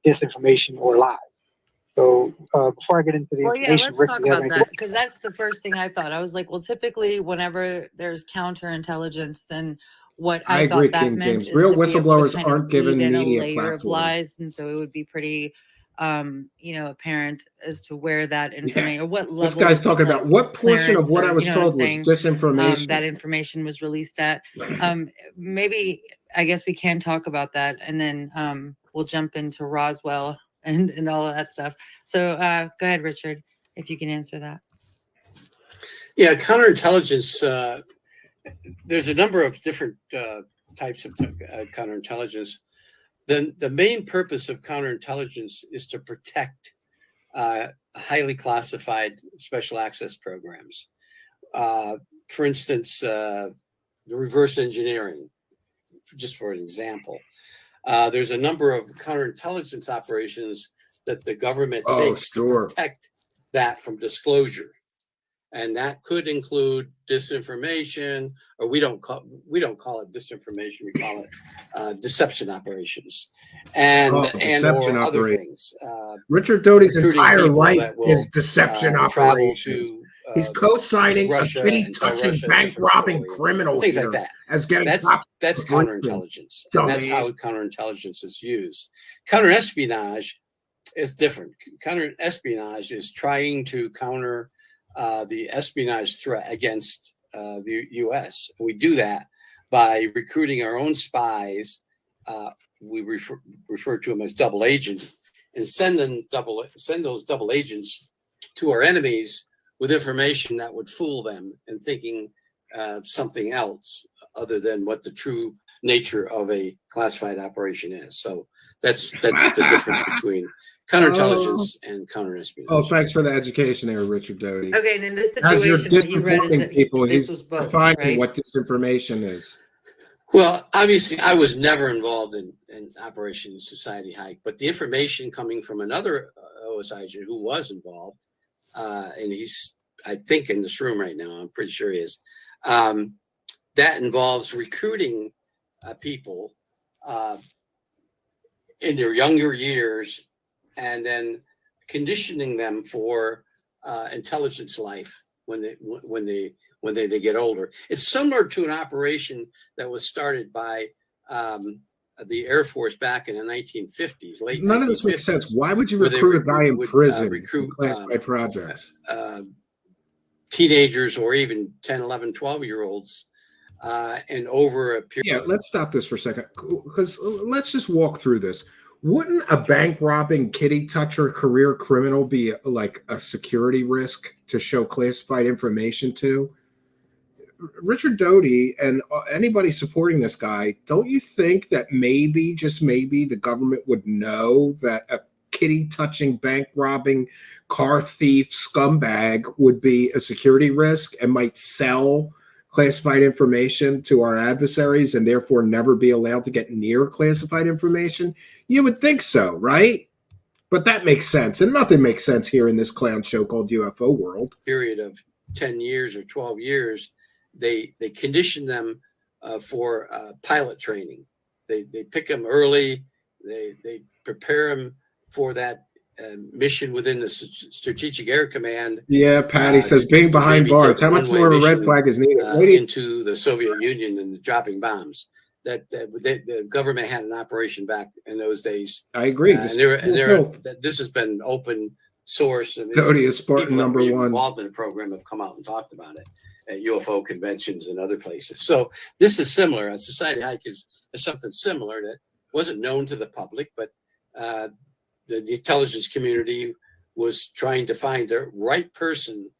disinformation or lies. So before I get into the information, let's Rick, talk about that, because that's the first thing I thought. I was like, well, typically whenever there's counterintelligence, then what I thought agree, that King meant James. is Real to be able to whistleblowers kind of aren't given weave in media a layer platforms. of lies, and so it would be pretty apparent as to where that information or what level. This guy's talking about what portion of what I was told was disinformation. That information was released at. Maybe I guess we can talk about that, and then we'll jump into Roswell and all of that stuff. So go ahead, Richard, if you can answer that. Yeah, counterintelligence. There's a number of different types of counterintelligence. The main purpose of counterintelligence is to protect highly classified special access programs. For instance, the reverse engineering, just for an example. There's a number of counterintelligence operations that the government takes to protect that from disclosure. And that could include disinformation, or we don't call it disinformation. We call it deception operations, and other things. Richard Doty's entire life is deception operations. He's co-signing Russia, a kitty-touching, bank-robbing criminal things here like that. as getting that's counterintelligence. And that's how counterintelligence is used. Counterespionage is different. Counterespionage is trying to counter the espionage threat against the U.S. We do that by recruiting our own spies. We refer to them as double agents, and send those double agents to our enemies with information that would fool them in thinking something else other than what the true nature of a classified operation is. So that's the difference between counterintelligence and counterespionage. Oh, thanks for the education there, Richard Doty. Okay, and in this As you're situation, what you read is disinforming that people, this he's was both, defining right? what disinformation is. Well, obviously, I was never involved in Operation Society Hike, but the information coming from another OSI agent who was involved, and he's I think, in this room right now. I'm pretty sure he is. That involves recruiting people in their younger years and then conditioning them for intelligence life when they get older. It's similar to an operation that was started by the Air Force back in the 1950s. None of this makes sense. Why would you recruit a guy in prison for classified projects? Teenagers or even 10, 11, 12-year-olds and over a period. Yeah, let's stop this for a second, because let's just walk through this. Wouldn't a bank robbing kitty toucher career criminal be like a security risk to show classified information to? Richard Doty and anybody supporting this guy, don't you think that maybe, just maybe, the government would know that a kitty touching, bank robbing, car thief scumbag would be a security risk and might sell classified information to our adversaries and therefore never be allowed to get near classified information? You would think so, right? But that makes sense. And nothing makes sense here in this clown show called UFO World. Period of 10 years or 12 years, they condition them for pilot training. They pick them early. They prepare them for that mission within the Strategic Air Command. Yeah, Patty says being behind bars. How much more of a red flag is needed? Into the Soviet Union and dropping bombs. That the government had an operation back in those days. I agree. This has been open source. I mean, Doty is Spartan number one. Involved in the program have come out and talked about it at UFO conventions and other places. So this is similar. A society hike is something similar that wasn't known to the public, but the intelligence community was trying to find the right person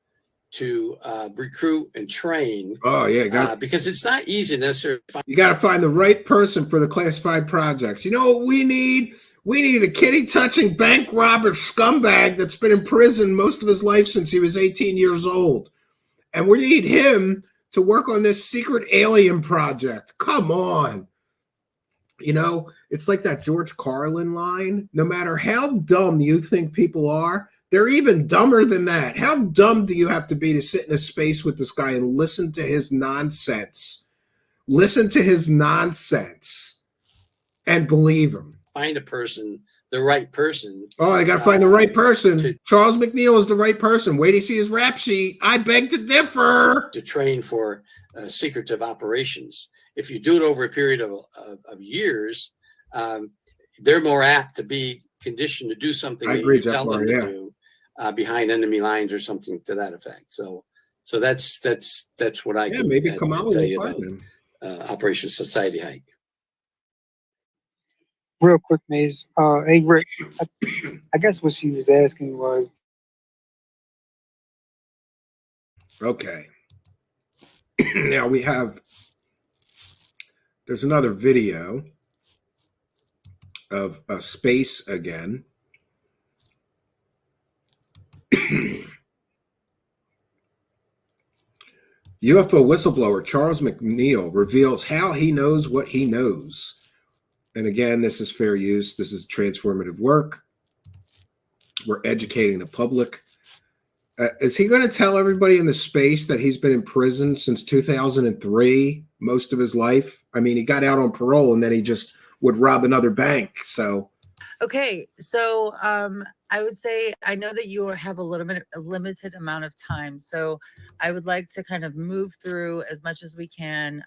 to recruit and train. Oh yeah, because it's not easy necessarily. You got to find the right person for the classified projects. You know what we need? We need a kitty touching bank robber scumbag that's been in prison most of his life since he was 18 years old, and we need him to work on this secret alien project. Come on. You know, it's like that George Carlin line. No matter how dumb you think people are, they're even dumber than that. How dumb do you have to be to sit in a space with this guy and listen to his nonsense? Listen to his nonsense and believe him. Find a person, the right person. Oh, I got to find the right person. Charles McNeal is the right person. Wait to see his rap sheet. I beg to differ. To train for secretive operations. If you do it over a period of years, they're more apt to be conditioned to do something I agree, you tell them to do behind enemy lines or something to that effect. So that's what I can maybe Kamala tell will you find about Operation Society Hike. Real quick, Maze. Hey, Rick, I guess what she was asking was... Okay. Now we have... There's another video of a space again. UFO whistleblower Charles McNeal reveals how he knows what he knows. And again, this is fair use. This is transformative work. We're educating the public. Is he going to tell everybody in the space that he's been in prison since 2003, most of his life? I mean, he got out on parole and then he just would rob another bank. So, okay. So I would say, I know that you have a limited amount of time. So I would like to kind of move through as much as we can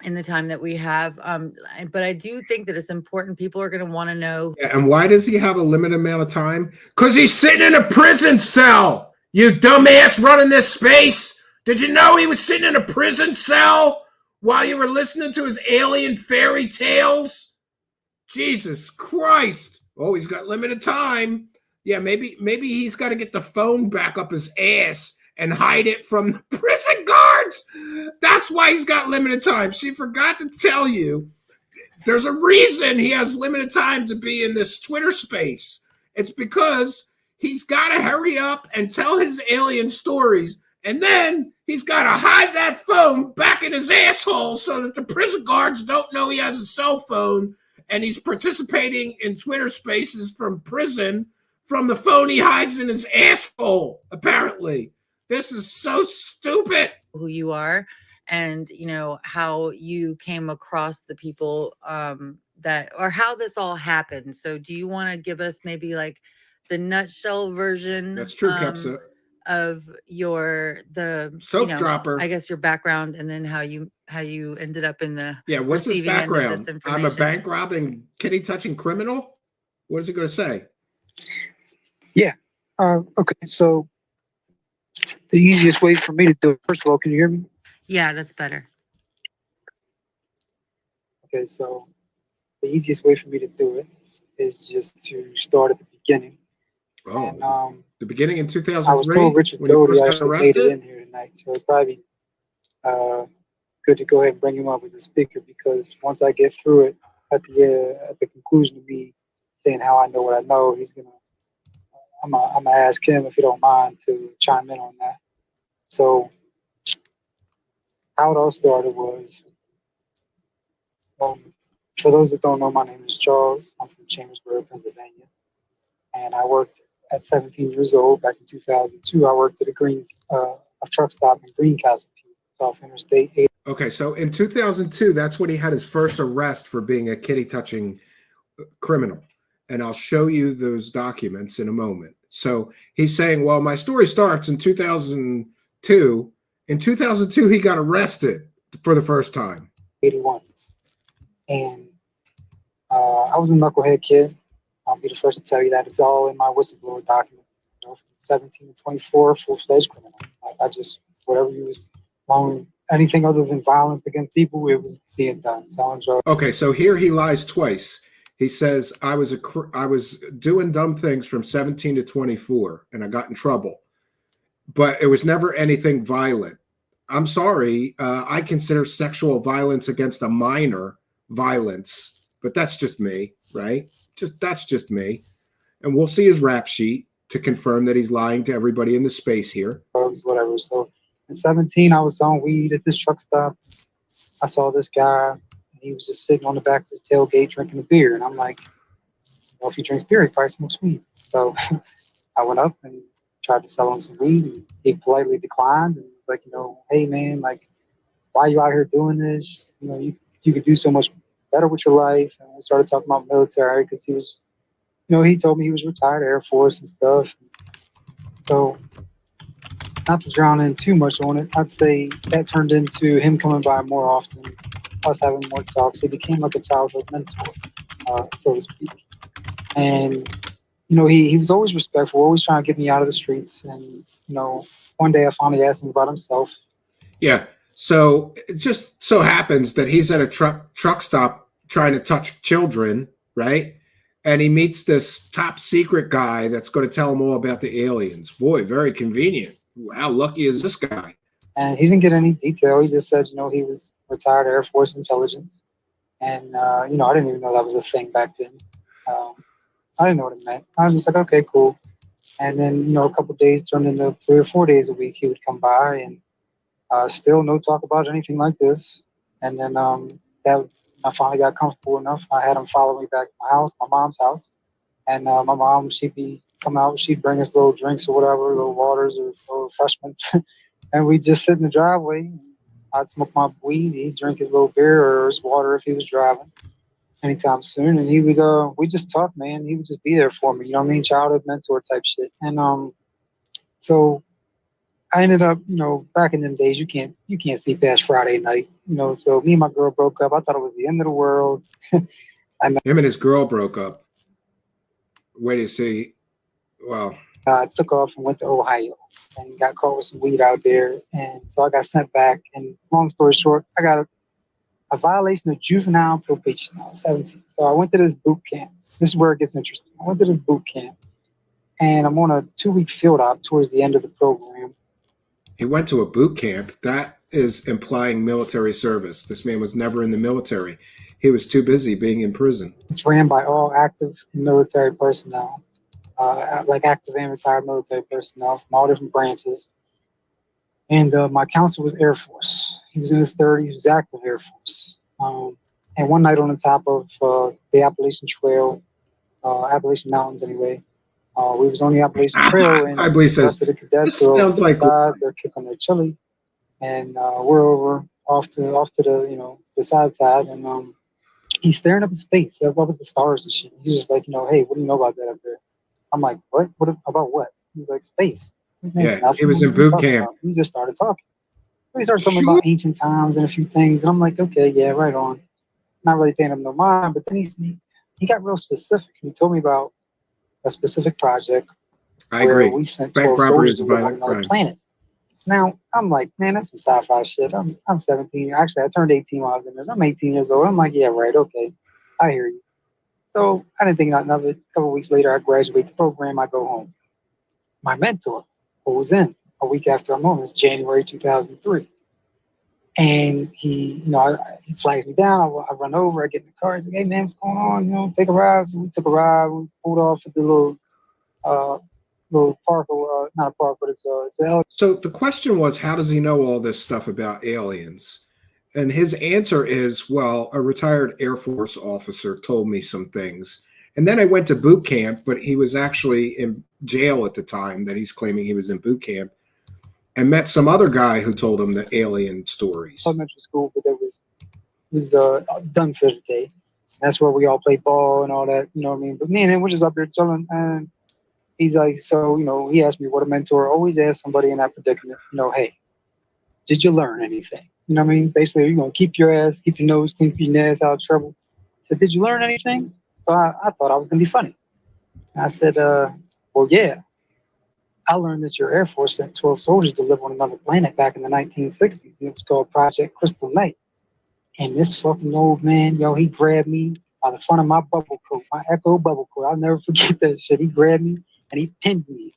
in the time that we have. But I do think that it's important. People are going to want to know. Yeah, and why does he have a limited amount of time? Because he's sitting in a prison cell. You dumbass running this space. Did you know he was sitting in a prison cell while you were listening to his alien fairy tales? Jesus Christ. Oh, he's got limited time. Yeah, maybe he's got to get the phone back up his ass and hide it from the prison guards. That's why he's got limited time. She forgot to tell you. There's a reason he has limited time to be in this Twitter space. It's because he's got to hurry up and tell his alien stories. And then he's got to hide that phone back in his asshole so that the prison guards don't know he has a cell phone and he's participating in Twitter spaces from prison from the phone he hides in his asshole, apparently. This is so stupid. Who you are, and how you came across the people that, or how this all happened. So do you want to give us maybe like the nutshell version? That's true, Kepsa. Of the soap dropper, I guess your background, and then how you ended up in the what's his receiving end of this background? I'm a information. bank robbing, kitty touching criminal. What is he going to say? Yeah. Okay. So the easiest way for me to do it, first of all, can you hear me? Yeah, that's better. Okay. So the easiest way for me to do it is just to start at the beginning. Oh, and, the beginning in 2003. I was told Richard Doty actually made it in here tonight, so it'd probably be good to go ahead and bring him up as a speaker, because once I get through it at the conclusion of me saying how I know what I know, I'm gonna ask him if he don't mind to chime in on that. So how it all started was, for those that don't know, my name is Charles. I'm from Chambersburg, Pennsylvania, and I worked at 17 years old back in 2002. I worked at a truck stop in Greencastle, off Interstate 8. Okay, so in 2002, that's when he had his first arrest for being a kitty touching criminal. And I'll show you those documents in a moment. So he's saying, well, my story starts in 2002. In 2002, he got arrested for the first time. 81. And I was a knucklehead kid. I'll be the first to tell you that. It's all in my whistleblower document. From 17 to 24, full-fledged criminal. I just, whatever you was wrong, anything other than violence against people, it was being done. Selling drugs. Okay, so here he lies twice. He says, I was doing dumb things from 17 to 24, and I got in trouble. But it was never anything violent. I'm sorry. I consider sexual violence against a minor violence, but that's just me, right? That's just me. And we'll see his rap sheet to confirm that he's lying to everybody in the space here. Whatever. So in 17, I was selling weed at this truck stop. I saw this guy, and he was just sitting on the back of his tailgate drinking a beer. And I'm like, well, if he drinks beer, he probably smokes weed. So I went up and tried to sell him some weed, and he politely declined. And was like, hey man, like, why are you out here doing this? You could do so much better with your life. And we started talking about military, because he was, he told me he was retired Air Force and stuff. So not to drown in too much on it, I'd say that turned into him coming by more often, us having more talks. He became like a childhood mentor, so to speak. And he was always respectful, always trying to get me out of the streets. And one day I finally asked him about himself. Yeah. So it just so happens that he's at a truck stop trying to touch children, right? And he meets this top secret guy that's going to tell him all about the aliens. Boy, very convenient. How lucky is this guy? And he didn't get any detail. He just said, he was retired Air Force intelligence. And, I didn't even know that was a thing back then. I didn't know what it meant. I was just like, okay, cool. And then, a couple of days turned into 3 or 4 days a week. He would come by, and still no talk about anything like this. And then I finally got comfortable enough. I had him follow me back to my house, my mom's house. And my mom, she'd come out, she'd bring us little drinks or whatever, little waters or refreshments. And we'd just sit in the driveway. I'd smoke my weed, he'd drink his little beer or his water if he was driving anytime soon. And he would, we just talk, man. He would just be there for me, childhood mentor type shit. And so I ended up, back in them days, you can't see past Friday night, so me and my girl broke up. I thought it was the end of the world. Him and his girl broke up. Wait to see. Wow. I took off and went to Ohio and got caught with some weed out there. And so I got sent back. And long story short, I got a violation of juvenile probation. I was 17. So I went to this boot camp. This is where it gets interesting. I went to this boot camp, and I'm on a 2-week field op towards the end of the program. He went to a boot camp. That is implying military service. This man was never in the military. He was too busy being in prison. It's ran by all active military personnel, like active and retired military personnel from all different branches. And my counselor was Air Force. He was in his 30s. He was active Air Force. And one night on the top of the Appalachian Trail, Appalachian Mountains anyway, We was on the Appalachian Trail, and I believe the rest says, of the cadets this are over sounds to the like side. They're kicking their chili, and we're over off to the the side, and he's staring up at space, up at the stars and shit. He's just like, hey, what do you know about that up there? I'm like, what? What about what? He's like, space. yeah, Nothing. it was in What are you boot talking camp. about? He just started talking. So he started talking Sure. about ancient times and a few things, and I'm like, okay, yeah, right on. Not really paying him no mind, but then he got real specific. He told me about a specific project I where agree. we sent Bank 12 robbery soldiers is a to live on violent another crime. planet. Now, I'm like, man, that's some sci-fi shit. I'm 17. Actually, I turned 18 while I was in this. I'm 18 years old. I'm like, yeah, right, okay. I hear you. So I didn't think nothing of it. A couple of weeks later, I graduate the program. I go home. My mentor, who was in a week after I'm home, is January 2003. And he flags me down. I run over. I get in the car. He's like, hey, man, what's going on? Take a ride. So we took a ride. We pulled off at the little park, or not a park, but it's a. So the question was, how does he know all this stuff about aliens? And his answer is, well, a retired Air Force officer told me some things. And then I went to boot camp, but he was actually in jail at the time that he's claiming he was in boot camp, and met some other guy who told him the alien stories. Elementary school, but it was Dunford Day. That's where we all played ball and all that, you know what I mean? But me and him, we're just up there chilling, and he's like, so, he asked me what a mentor always asks somebody in that predicament, hey, did you learn anything? You know what I mean? Basically, keep your nose clean, keep your ass out of trouble. I said, did you learn anything? So I thought I was going to be funny. And I said, well, yeah. I learned that your Air Force sent 12 soldiers to live on another planet back in the 1960s. It was called Project Crystal Night. And this fucking old man, he grabbed me by the front of my bubble coat, my Echo bubble coat. I'll never forget that shit. He grabbed me and he pinned me.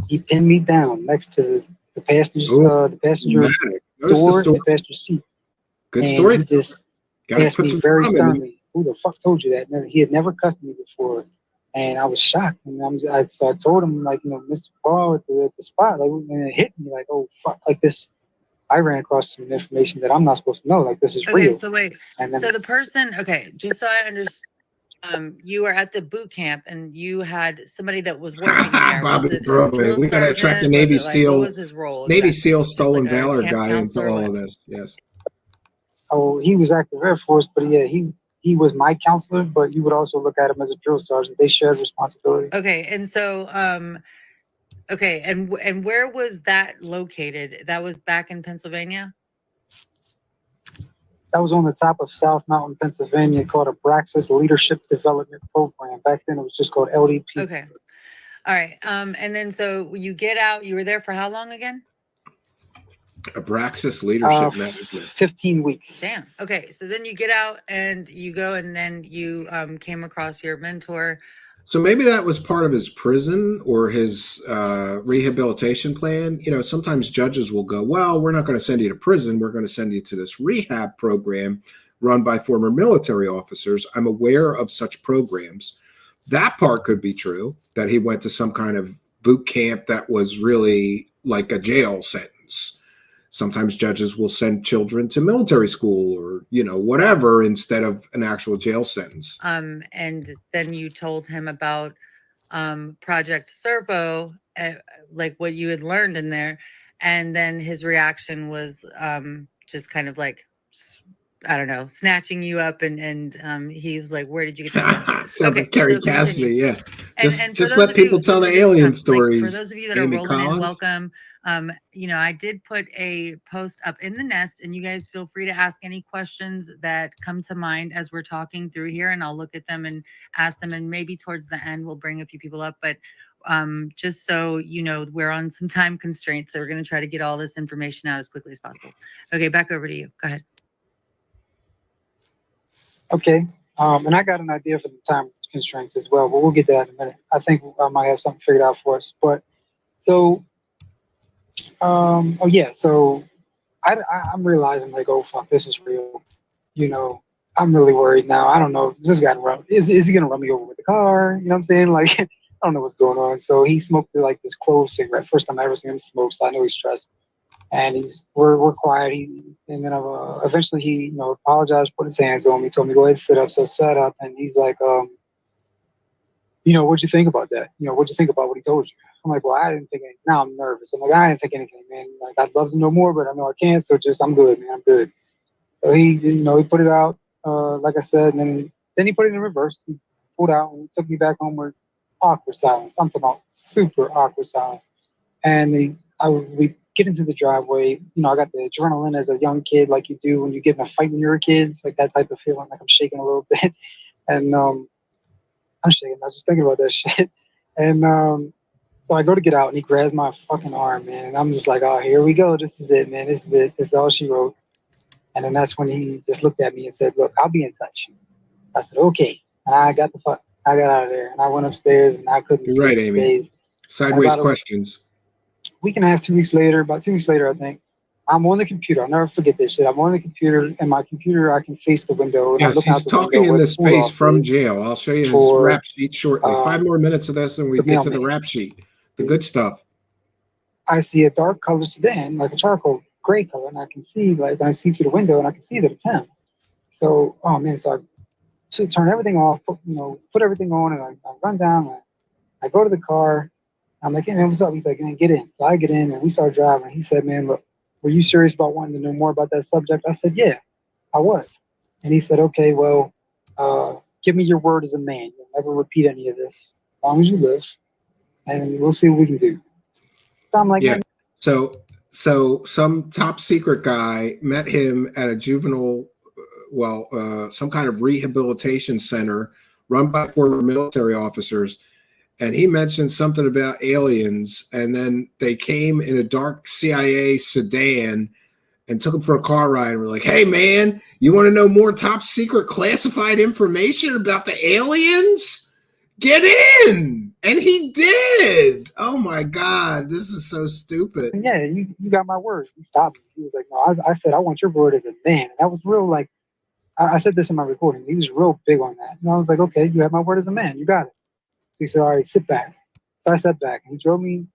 He pinned me down next to the passenger door, the passenger seat. Good and story. He just asked me very sternly, who the fuck told you that? And he had never cussed me before. And I was shocked. And so I told him, like, Mr. Paul at the spot, like, and it hit me like, oh, fuck, like this. I ran across some information that I'm not supposed to know. Like, this is real. So wait. And then, so the person, just so I understand, you were at the boot camp and you had somebody that was working there. Bobby Was it a Throwaway. drill We got to attract the sergeant? Navy Was it like, SEAL. what was his role? Navy exactly? SEAL Just stolen like a valor camp guy into counselor, all what? of this. Yes. oh, he was active Air Force, but yeah, he was my counselor, but you would also look at him as a drill sergeant. They shared responsibility. Okay. And so, okay. And where was that located? That was back in Pennsylvania? That was on the top of South Mountain, Pennsylvania, called a Praxis Leadership Development Program. Back then, it was just called LDP. Okay. All right. And then so you get out, you were there for how long again? Abraxas Leadership Management. 15 weeks. Damn. Okay. So then you get out and you go, and then you came across your mentor. So maybe that was part of his prison or his rehabilitation plan. Sometimes judges will go, well, we're not going to send you to prison. We're going to send you to this rehab program run by former military officers. I'm aware of such programs. That part could be true, that he went to some kind of boot camp that was really like a jail sentence. Sometimes judges will send children to military school or, whatever, instead of an actual jail sentence. And then you told him about Project Serpo, like what you had learned in there. And then his reaction was just kind of like, I don't know, snatching you up. And he was like, where did you get that? Sounds like Carrie Cassidy, yeah. Just let people tell the just alien stories. For those of you that Amy are rolling Collins. in, welcome. I did put a post up in the nest, and you guys feel free to ask any questions that come to mind as we're talking through here, and I'll look at them and ask them, and maybe towards the end we'll bring a few people up. But just so you know, we're on some time constraints, so we're going to try to get all this information out as quickly as possible. Okay, back over to you. Go ahead. Okay. And I got an idea for the time constraints as well, but we'll get to that in a minute. I think I might have something figured out for us. But so, so I'm realizing, like, oh, fuck, this is real. I'm really worried now. I don't know. This guy is he going to run me over with the car? You know what I'm saying? Like, I don't know what's going on. So he smoked like this clove cigarette. First time I ever seen him smoke, so I know he's stressed. And we're quiet. And then eventually he, apologized, put his hands on me, told me go ahead and sit up. So I sat up, and he's like, what'd you think about that? What'd you think about what he told you? I'm like, well, I didn't think anything. Now I'm nervous. I'm like, I didn't think anything, man. Like, I'd love to know more, but I know I can't. So I'm good, man. I'm good. So he put it out, like I said, and then he put it in reverse. He pulled out and took me back home where it's awkward silence. I'm talking about super awkward silence. And we get into the driveway. I got the adrenaline as a young kid, like you do when you get in a fight when you're a kid. It's like that type of feeling, like I'm shaking a little bit. And I'm shaking. I'm just thinking about that shit. And so I go to get out, and he grabs my fucking arm, man. And I'm just like, oh, here we go. This is it, man. This is it. This is all she wrote. And then that's when he just looked at me and said, look, I'll be in touch. I said, okay. And I got out of there, and I went upstairs, and I couldn't You're right, Amy. days. Sideways questions. Week and a half, 2 weeks later, about 2 weeks later, I think, I'm on the computer. I'll never forget this shit. I'm on the computer, and my computer, I can face the window. And Yes, he's talking in this space from jail. I'll show you his rap sheet shortly. 5 more minutes of this, and we get to the rap sheet. The good stuff. I see a dark color sedan, like a charcoal gray color, and I can see, like, I see through the window, and I can see that it's him. So, oh man, so I turn everything off, put everything on, and I run down, and I go to the car. I'm like, hey man, what's up? He's like, man, get in. So I get in, and we start driving. He said, man, look, were you serious about wanting to know more about that subject? I said, yeah, I was. And he said, okay, well, give me your word as a man. You'll never repeat any of this as long as you live, and we'll see what we can do. So I'm like, yeah. So some top secret guy met him at a juvenile, some kind of rehabilitation center run by former military officers. And he mentioned something about aliens. And then they came in a dark CIA sedan and took him for a car ride. And were like, hey, man, you want to know more top secret classified information about the aliens? Get in. And he did. Oh, my God. This is so stupid. Yeah, you got my word. He stopped me. He was like, no, I said, I want your word as a man. And that was real, like, I said this in my recording. He was real big on that. And I was like, okay, you have my word as a man. You got it. So he said, all right, sit back. So I sat back. And he drove me,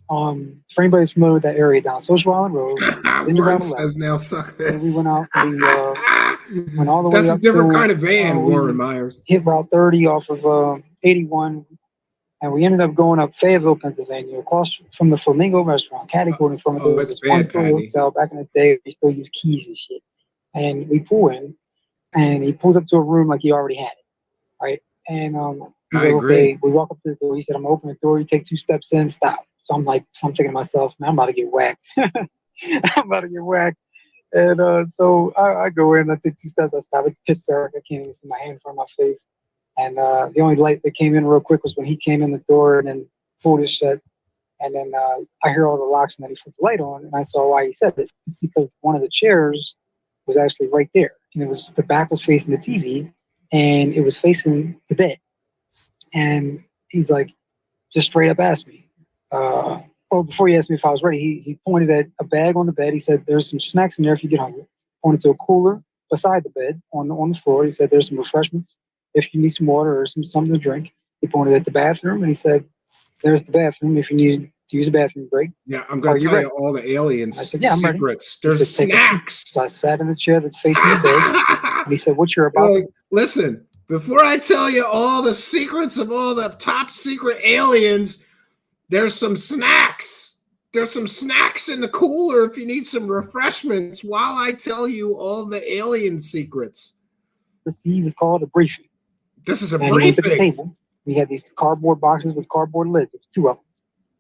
for anybody who's familiar with that area, down Social Island Road. Warren says now suck this. And we went out and we went all the way up. That's a different kind of van, Warren Myers. Hit Route 30 off of 81. And we ended up going up Fayetteville, Pennsylvania, across from the Flamingo restaurant, catty-corner from it. There was this one-story hotel back in the day. We still use keys and shit. And we pull in, and he pulls up to a room like he already had it, right? And he's like, okay, we walk up to the door. He said, I'm going to open the door. You take 2 steps in, stop. So I'm thinking to myself, man, I'm about to get whacked. I'm about to get whacked. And so I go in, I take 2 steps, I stop. It's pitch dark. I can't even see my hand in front of my face. And the only light that came in real quick was when he came in the door and then pulled it shut. And then I hear all the locks, and then he flipped the light on, and I saw why he said it. It's because one of the chairs was actually right there. And the back was facing the TV, and it was facing the bed. And he's like, just straight up asked me. Well, before he asked me if I was ready, he pointed at a bag on the bed. He said, there's some snacks in there if you get hungry. Pointed to a cooler beside the bed on the floor. He said, there's some refreshments if you need some water or something to drink. He pointed at the bathroom, and he said, there's the bathroom if you need to use a bathroom break. Yeah, I'm going to tell you all the aliens secrets. There's snacks. So I sat in the chair that's facing the bed, and he said, what you're about to... Listen, before I tell you all the secrets of all the top secret aliens, there's some snacks. There's some snacks in the cooler if you need some refreshments while I tell you all the alien secrets. He was called a briefing. This is a briefing. He went to the table. We had these cardboard boxes with cardboard lids. There's 2 of them.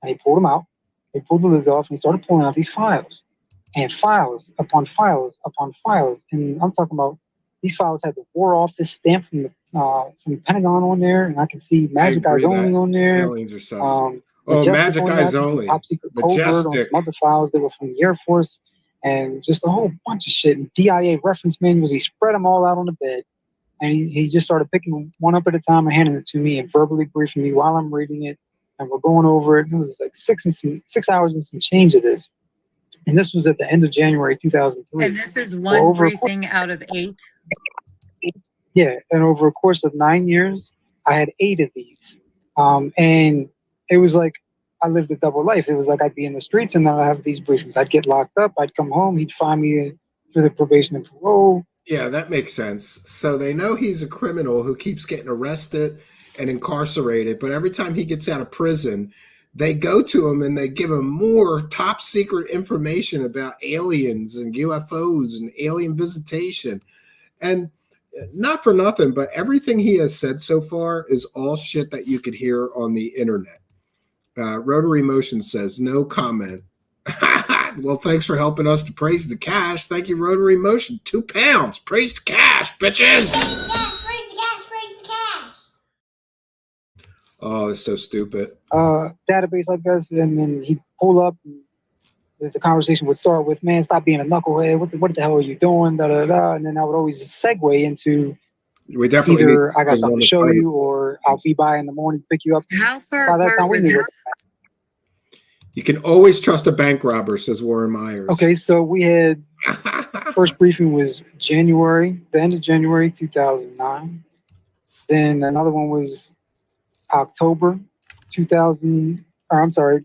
And he pulled them out. He pulled the lids off, and he started pulling out these files. And files upon files upon files. And I'm talking about these files had the War Office stamp from the Pentagon on there. And I can see Magic Eyes Only on there. Aliens are sus. Magic Eyes Only. Top Secret Covert on some other files that were from the Air Force. And just a whole bunch of shit. And DIA reference manuals. He spread them all out on the bed. And he just started picking one up at a time and handing it to me and verbally briefing me while I'm reading it. And we're going over it. It was like 6 hours and some change of this. And this was at the end of January 2003. And this is one briefing out of 8? Yeah. And over a course of 9 years, I had 8 of these. And it was like I lived a double life. It was like I'd be in the streets, and then I'd have these briefings. I'd get locked up. I'd come home. He'd find me through the probation and parole. Yeah, that makes sense. So they know he's a criminal who keeps getting arrested. and incarcerated, but every time he gets out of prison, they go to him and they give him more top secret information about aliens and UFOs and alien visitation. And not for nothing, but everything he has said so far is all shit that you could hear on the internet. Rotary Motion says, no comment. Well, thanks for helping us to praise the cash. Thank you, Rotary Motion. £2. Praise the cash, bitches. Praise the cash, praise the cash, praise the cash. Oh, it's so stupid. Database, I guess, and then he'd pull up and the conversation would start with, man, stop being a knucklehead. What the hell are you doing? Da, da, da. And then I would always segue into We definitely either I got something to show you or I'll be by in the morning to pick you up. How far By that apart time, we were knew these? You can always trust a bank robber, says Warren Myers. Okay, so we had first briefing was the end of January 2009. Then another one was October 2000, or I'm sorry,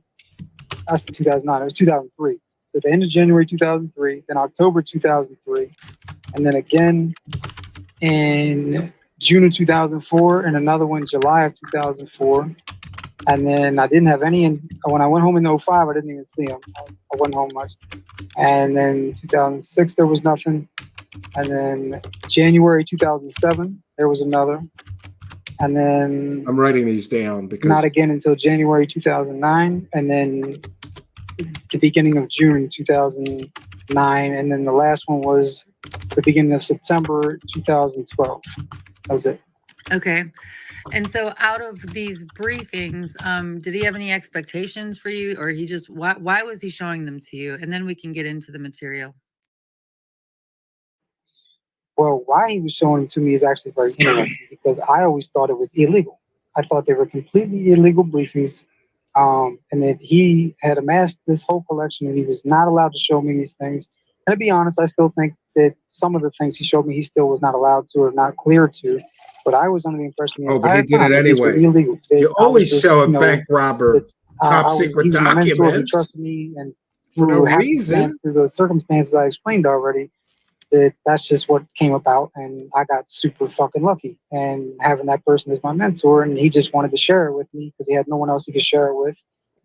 I said 2009, it was 2003. So the end of January 2003, then October 2003, and then again in June of 2004, and another one July of 2004. And then I didn't have any, when I went home in 05, I didn't even see them. I wasn't home much. And then 2006, there was nothing. And then January 2007, there was another. And then I'm writing these down because not again until January 2009. And then the beginning of June 2009. And then the last one was the beginning of September 2012. That was it. Okay. And so out of these briefings, did he have any expectations for you, or he just, why was he showing them to you? And then we can get into the material. Well, why he was showing them to me is actually very interesting because I always thought it was illegal. I thought they were completely illegal briefings, and that he had amassed this whole collection and he was not allowed to show me these things. And to be honest, I still think that some of the things he showed me, he still was not allowed to or not clear to. But I was under the impression the but he entire did time it that these were anyway. illegal. That You I was always just, show a you know, bank robber that, top he secret was my mentor, he documents trusted me, and for no through reason. through the circumstances I explained already, that's just what came about, and I got super fucking lucky. And having that person as my mentor, and he just wanted to share it with me because he had no one else he could share it with,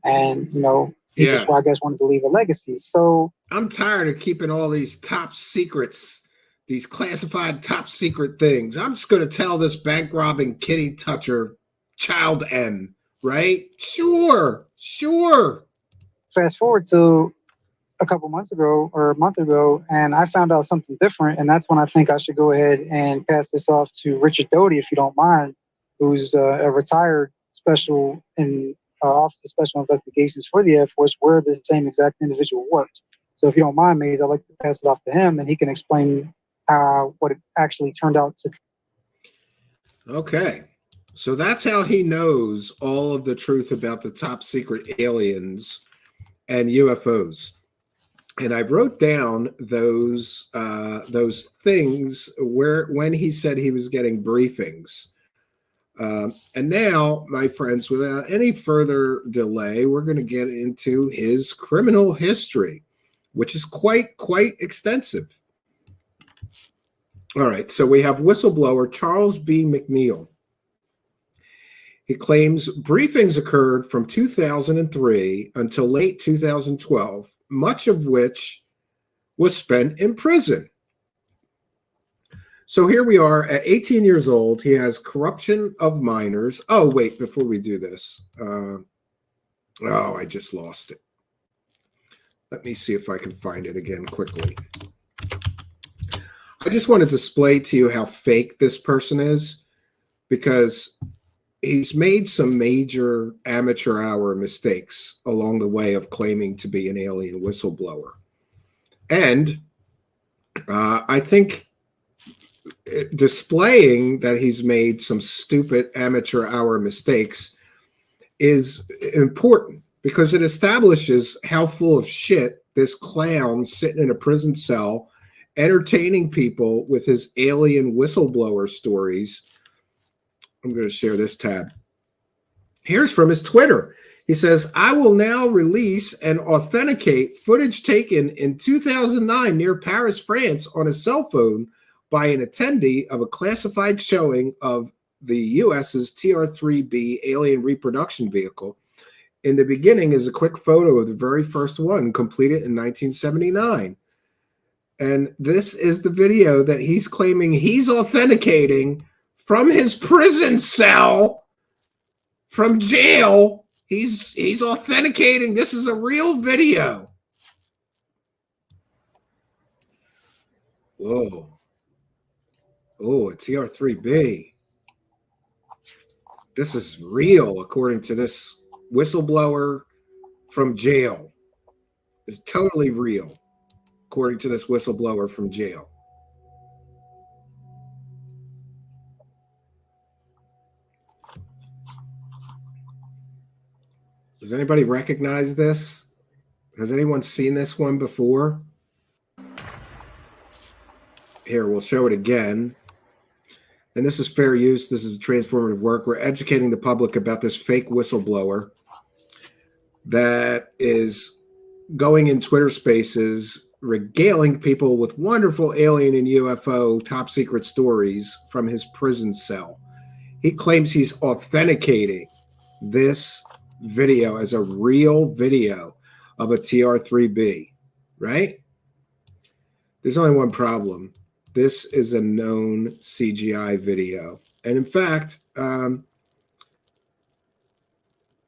and you know, he just, I guess, wanted to leave a legacy. So I'm tired of keeping all these top secrets, these classified top secret things. I'm just going to tell this bank robbing kitty toucher, child M, right? Sure. fast forward to a couple months ago or a month ago, and I found out something different, and that's when I think I should go ahead and pass this off to Richard Doty, if you don't mind, who's a retired special in Office of Special Investigations for the Air Force, where the same exact individual worked. So if you don't mind, Maze, I'd like to pass it off to him, and he can explain what it actually turned out to. Okay. So that's how he knows all of the truth about the top secret aliens and UFOs. And I wrote down those things when he said he was getting briefings. And now, my friends, without any further delay, we're going to get into his criminal history, which is quite extensive. All right, so we have whistleblower Charles B. McNeal. He claims briefings occurred from 2003 until late 2012, much of which was spent in prison. So here we are at 18 years old. He has corruption of minors. Oh, wait, before we do this. I just lost it. Let me see if I can find it again quickly. I just want to display to you how fake this person is, because he's made some major amateur hour mistakes along the way of claiming to be an alien whistleblower. And I think displaying that he's made some stupid amateur hour mistakes is important, because it establishes how full of shit this clown sitting in a prison cell entertaining people with his alien whistleblower stories. I'm going to share this tab. Here's from his Twitter. He says, I will now release and authenticate footage taken in 2009 near Paris, France on a cell phone by an attendee of a classified showing of the U.S.'s TR-3B alien reproduction vehicle. In the beginning is a quick photo of the very first one, completed in 1979. And this is the video that he's claiming he's authenticating from his prison cell, from jail. He's authenticating. This is a real video. Whoa. Oh, a TR-3B. This is real, according to this whistleblower from jail. It's totally real, according to this whistleblower from jail. Does anybody recognize this? Has anyone seen this one before? Here, we'll show it again. And this is fair use. This is transformative work. We're educating the public about this fake whistleblower that is going in Twitter spaces, regaling people with wonderful alien and UFO top secret stories from his prison cell. He claims he's authenticating this video as a real video of a TR-3B, right? There's only one problem. This is a known CGI video. And in fact,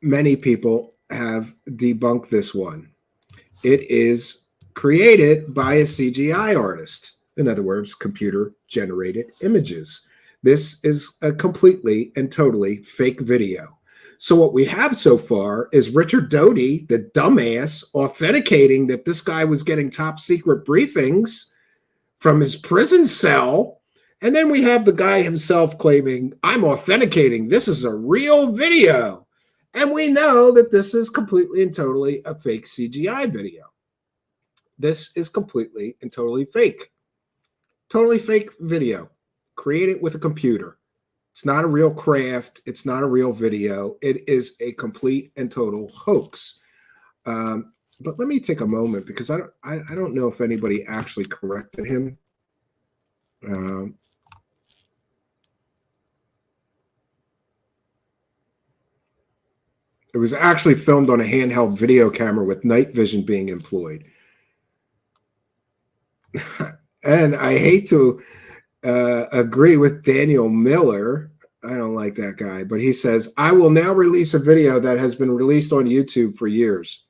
many people have debunked this one. It is created by a CGI artist. In other words, computer-generated images. This is a completely and totally fake video. So what we have so far is Richard Doty, the dumbass, authenticating that this guy was getting top secret briefings from his prison cell. And then we have the guy himself claiming, I'm authenticating. This is a real video. And we know that this is completely and totally a fake CGI video. This is completely and totally fake. Totally fake video. Created with a computer. It's not a real craft. It's not a real video. It is a complete and total hoax. But let me take a moment because I don't know if anybody actually corrected him. It was actually filmed on a handheld video camera with night vision being employed. And I hate to agree with Daniel Miller. I don't like that guy, but he says, I will now release a video that has been released on YouTube for years.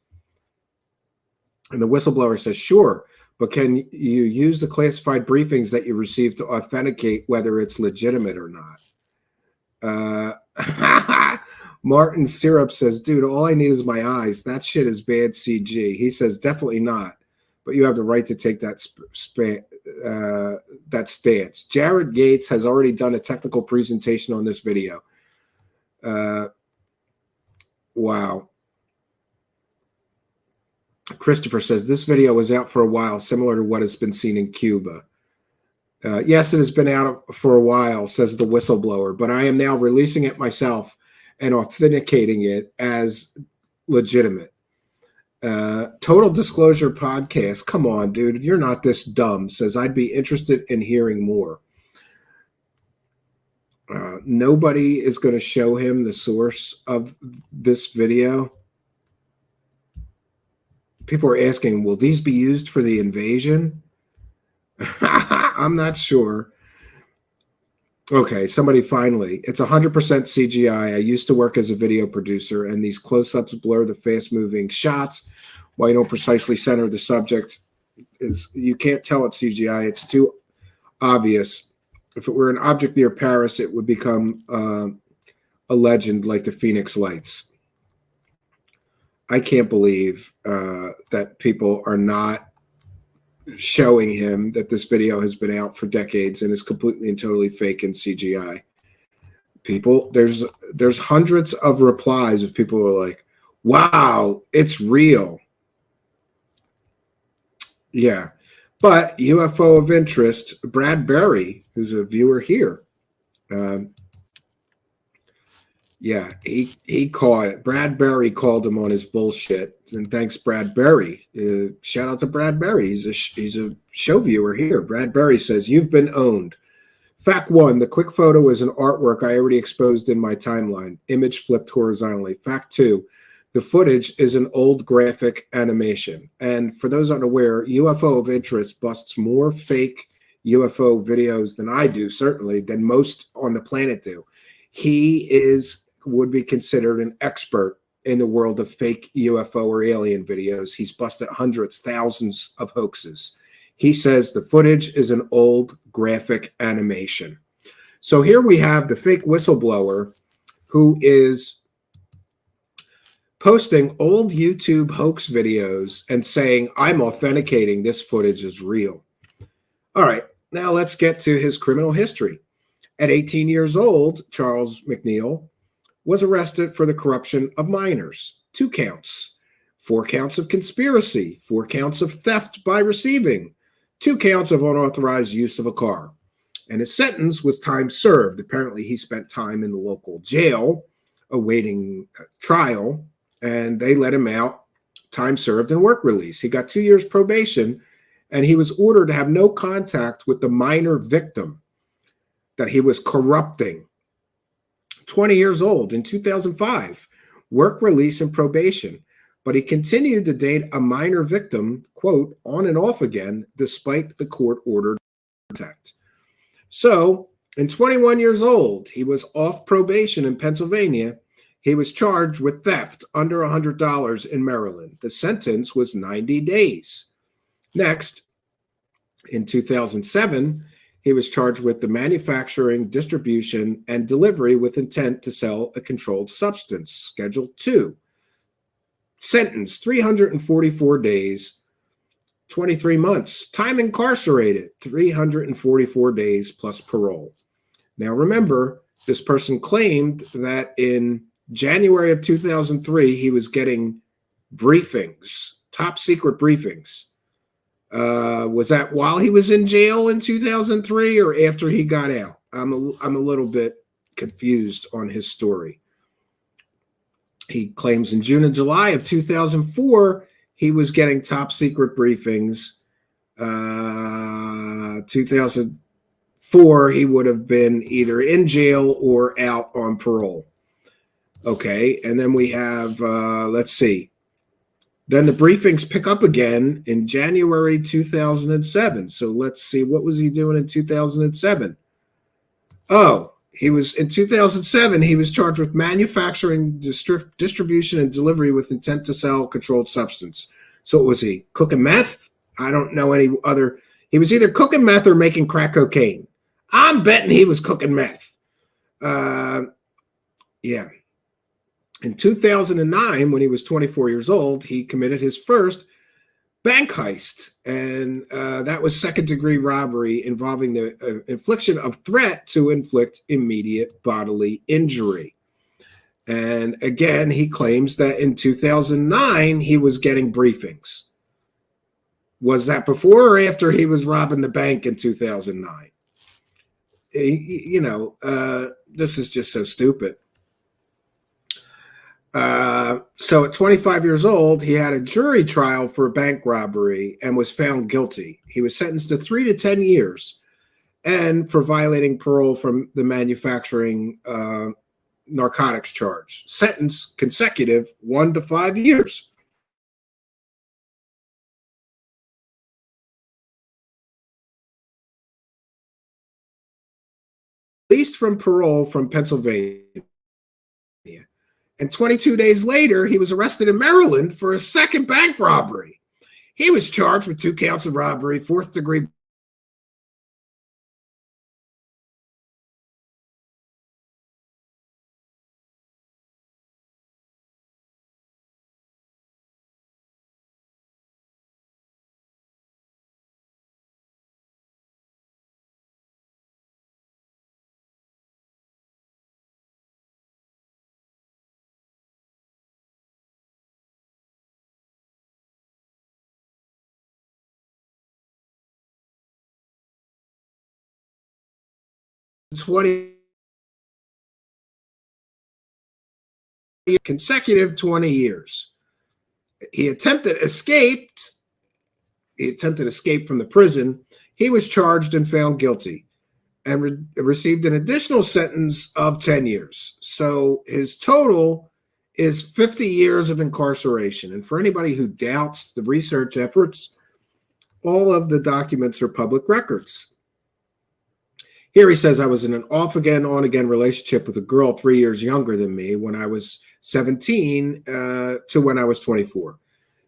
And the whistleblower says, sure, but can you use the classified briefings that you received to authenticate whether it's legitimate or not? Martin Syrup says, dude, all I need is my eyes. That shit is bad CG. He says, definitely not. But you have the right to take that that stance. Jared Gates has already done a technical presentation on this video. Wow. Christopher says, this video was out for a while, similar to what has been seen in Cuba. Yes, it has been out for a while, says the whistleblower, but I am now releasing it myself and authenticating it as legitimate. Total Disclosure Podcast, come on, dude, you're not this dumb, says, I'd be interested in hearing more. Nobody is going to show him the source of this video. People are asking, will these be used for the invasion? I'm not sure. Okay, somebody finally. It's 100% CGI. I used to work as a video producer, and these close-ups blur the fast-moving shots while you don't precisely center the subject. You can't tell it's CGI. It's too obvious. If it were an object near Paris, it would become a legend like the Phoenix Lights. I can't believe that people are not showing him that this video has been out for decades and is completely and totally fake and CGI. People, there's hundreds of replies of people who are like, wow, it's real. Yeah. But UFO of interest, Brad Berry, who's a viewer here, yeah, he caught it. Brad Berry called him on his bullshit, and thanks, Brad Berry. Shout out to Brad Berry. He's a show viewer here. Brad Berry says, you've been owned. Fact one, the quick photo is an artwork I already exposed in my timeline. Image flipped horizontally. Fact two, the footage is an old graphic animation. And for those unaware, UFO of Interest busts more fake UFO videos than I do, certainly, than most on the planet do. He would be considered an expert in the world of fake UFO or alien videos. He's busted hundreds, thousands of hoaxes. He says the footage is an old graphic animation. So here we have the fake whistleblower who is posting old YouTube hoax videos and saying, I'm authenticating this footage is real. All right, now let's get to his criminal history. At 18 years old, Charles McNeal was arrested for the corruption of minors. 2 counts, 4 counts of conspiracy, 4 counts of theft by receiving, 2 counts of unauthorized use of a car. And his sentence was time served. Apparently, he spent time in the local jail awaiting trial, and they let him out, time served and work release. He got 2 years probation, and he was ordered to have no contact with the minor victim that he was corrupting. 20 years old in 2005, work release and probation. But he continued to date a minor victim, quote, on and off again, despite the court-ordered contact. So, in 21 years old, he was off probation in Pennsylvania. He was charged with theft under $100 in Maryland. The sentence was 90 days. Next, in 2007, he was charged with the manufacturing, distribution, and delivery with intent to sell a controlled substance, Schedule 2. Sentence, 344 days, 23 months. Time incarcerated, 344 days plus parole. Now remember, this person claimed that in January of 2003, he was getting briefings, top secret briefings. Was that while he was in jail in 2003 or after he got out? I'm a little bit confused on his story. He claims in June and July of 2004, he was getting top secret briefings. 2004, he would have been either in jail or out on parole. Okay, and then we have, let's see. Then the briefings pick up again in January 2007. So let's see, what was he doing in 2007? Oh, he was in 2007, he was charged with manufacturing, distribution, and delivery with intent to sell controlled substance. So what was he, cooking meth? I don't know any other. He was either cooking meth or making crack cocaine. I'm betting he was cooking meth. Yeah. In 2009, when he was 24 years old, he committed his first bank heist, and that was second-degree robbery involving the infliction of threat to inflict immediate bodily injury. And again, he claims that in 2009, he was getting briefings. Was that before or after he was robbing the bank in 2009? You know, this is just so stupid. So at 25 years old, he had a jury trial for a bank robbery and was found guilty. He was sentenced to 3 to 10 years and for violating parole from the manufacturing narcotics charge. Sentence consecutive 1 to 5 years. Released from parole from Pennsylvania. And 22 days later, he was arrested in Maryland for a second bank robbery. He was charged with 2 counts of robbery, 4th degree. Consecutive 20 years. He attempted escape from the prison. He was charged and found guilty. and received an additional sentence of 10 years. So his total is 50 years of incarceration. And for anybody who doubts the research efforts, all of the documents are public records. Here he says, I was in an off-again, on-again relationship with a girl 3 years younger than me when I was 17 to when I was 24.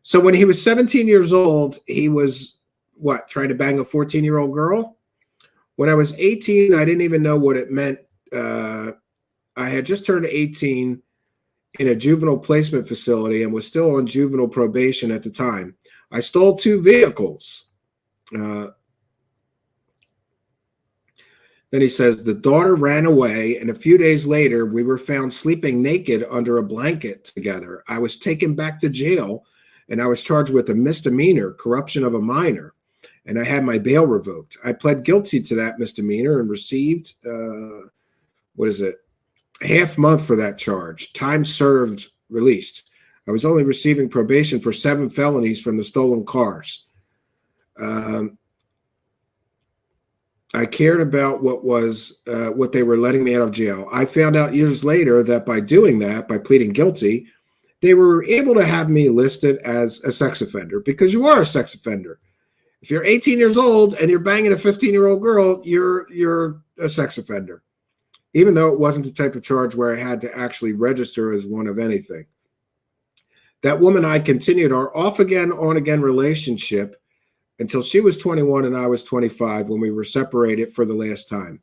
So when he was 17 years old, he was, what, trying to bang a 14-year-old girl? When I was 18, I didn't even know what it meant. I had just turned 18 in a juvenile placement facility and was still on juvenile probation at the time. I stole 2 vehicles. Then he says, the daughter ran away, and a few days later, we were found sleeping naked under a blanket together. I was taken back to jail, and I was charged with a misdemeanor, corruption of a minor, and I had my bail revoked. I pled guilty to that misdemeanor and received, half month for that charge. Time served, released. I was only receiving probation for 7 felonies from the stolen cars. I cared about what they were letting me out of jail. I found out years later that by doing that, by pleading guilty, they were able to have me listed as a sex offender, because you are a sex offender. If you're 18 years old and you're banging a 15-year-old girl, you're a sex offender, even though it wasn't the type of charge where I had to actually register as one of anything. That woman and I continued our off-again, on-again relationship until she was 21 and I was 25 when we were separated for the last time.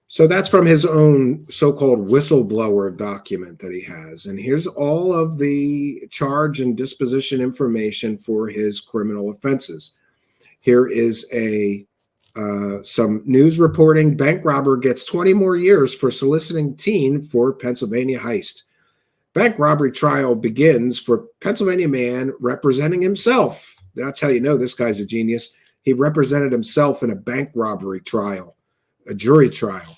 So that's from his own so-called whistleblower document that he has. And here's all of the charge and disposition information for his criminal offenses. Here is some news reporting. Bank robber gets 20 more years for soliciting teen for Pennsylvania heist. Bank robbery trial begins for Pennsylvania man representing himself. That's how you know this guy's a genius. He represented himself in a bank robbery trial, a jury trial.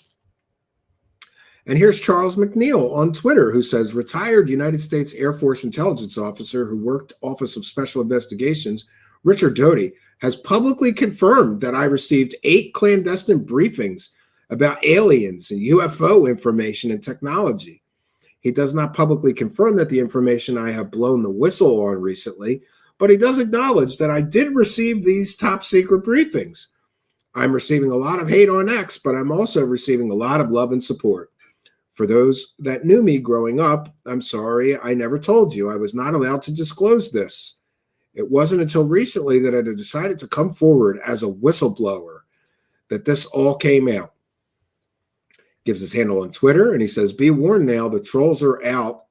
And here's Charles McNeal on Twitter, who says, retired United States Air Force intelligence officer who worked Office of Special Investigations, Richard Doty, has publicly confirmed that I received 8 clandestine briefings about aliens and UFO information and technology. He does not publicly confirm that the information I have blown the whistle on recently, but he does acknowledge that I did receive these top secret briefings. I'm receiving a lot of hate on X, but I'm also receiving a lot of love and support. For those that knew me growing up, I'm sorry I never told you. I was not allowed to disclose this. It wasn't until recently that I decided to come forward as a whistleblower that this all came out. Gives his handle on Twitter, and he says, be warned now, the trolls are out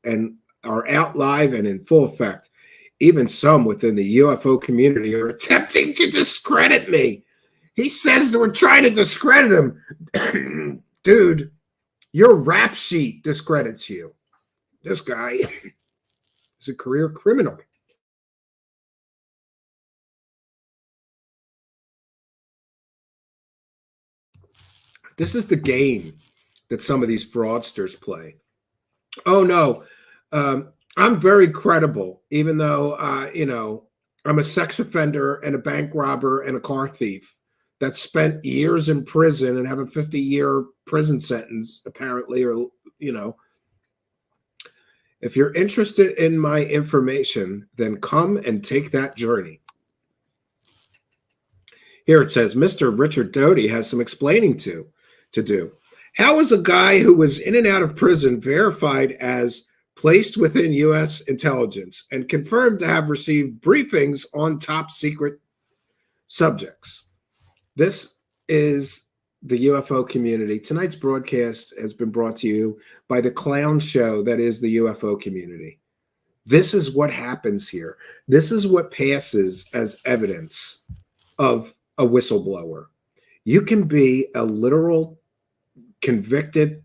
live and in full effect. Even some within the UFO community are attempting to discredit me. He says that we're trying to discredit him. Dude, your rap sheet discredits you. This guy is a career criminal. This is the game that some of these fraudsters play. Oh, no. I'm very credible, even though, I'm a sex offender and a bank robber and a car thief that spent years in prison and have a 50-year prison sentence, apparently, or, If you're interested in my information, then come and take that journey. Here it says, Mr. Richard Doty has some explaining to do. How is a guy who was in and out of prison verified as placed within U.S. intelligence and confirmed to have received briefings on top secret subjects? This is the UFO community. Tonight's broadcast has been brought to you by the clown show that is the UFO community. This is what happens here. This is what passes as evidence of a whistleblower. You can be a literal convicted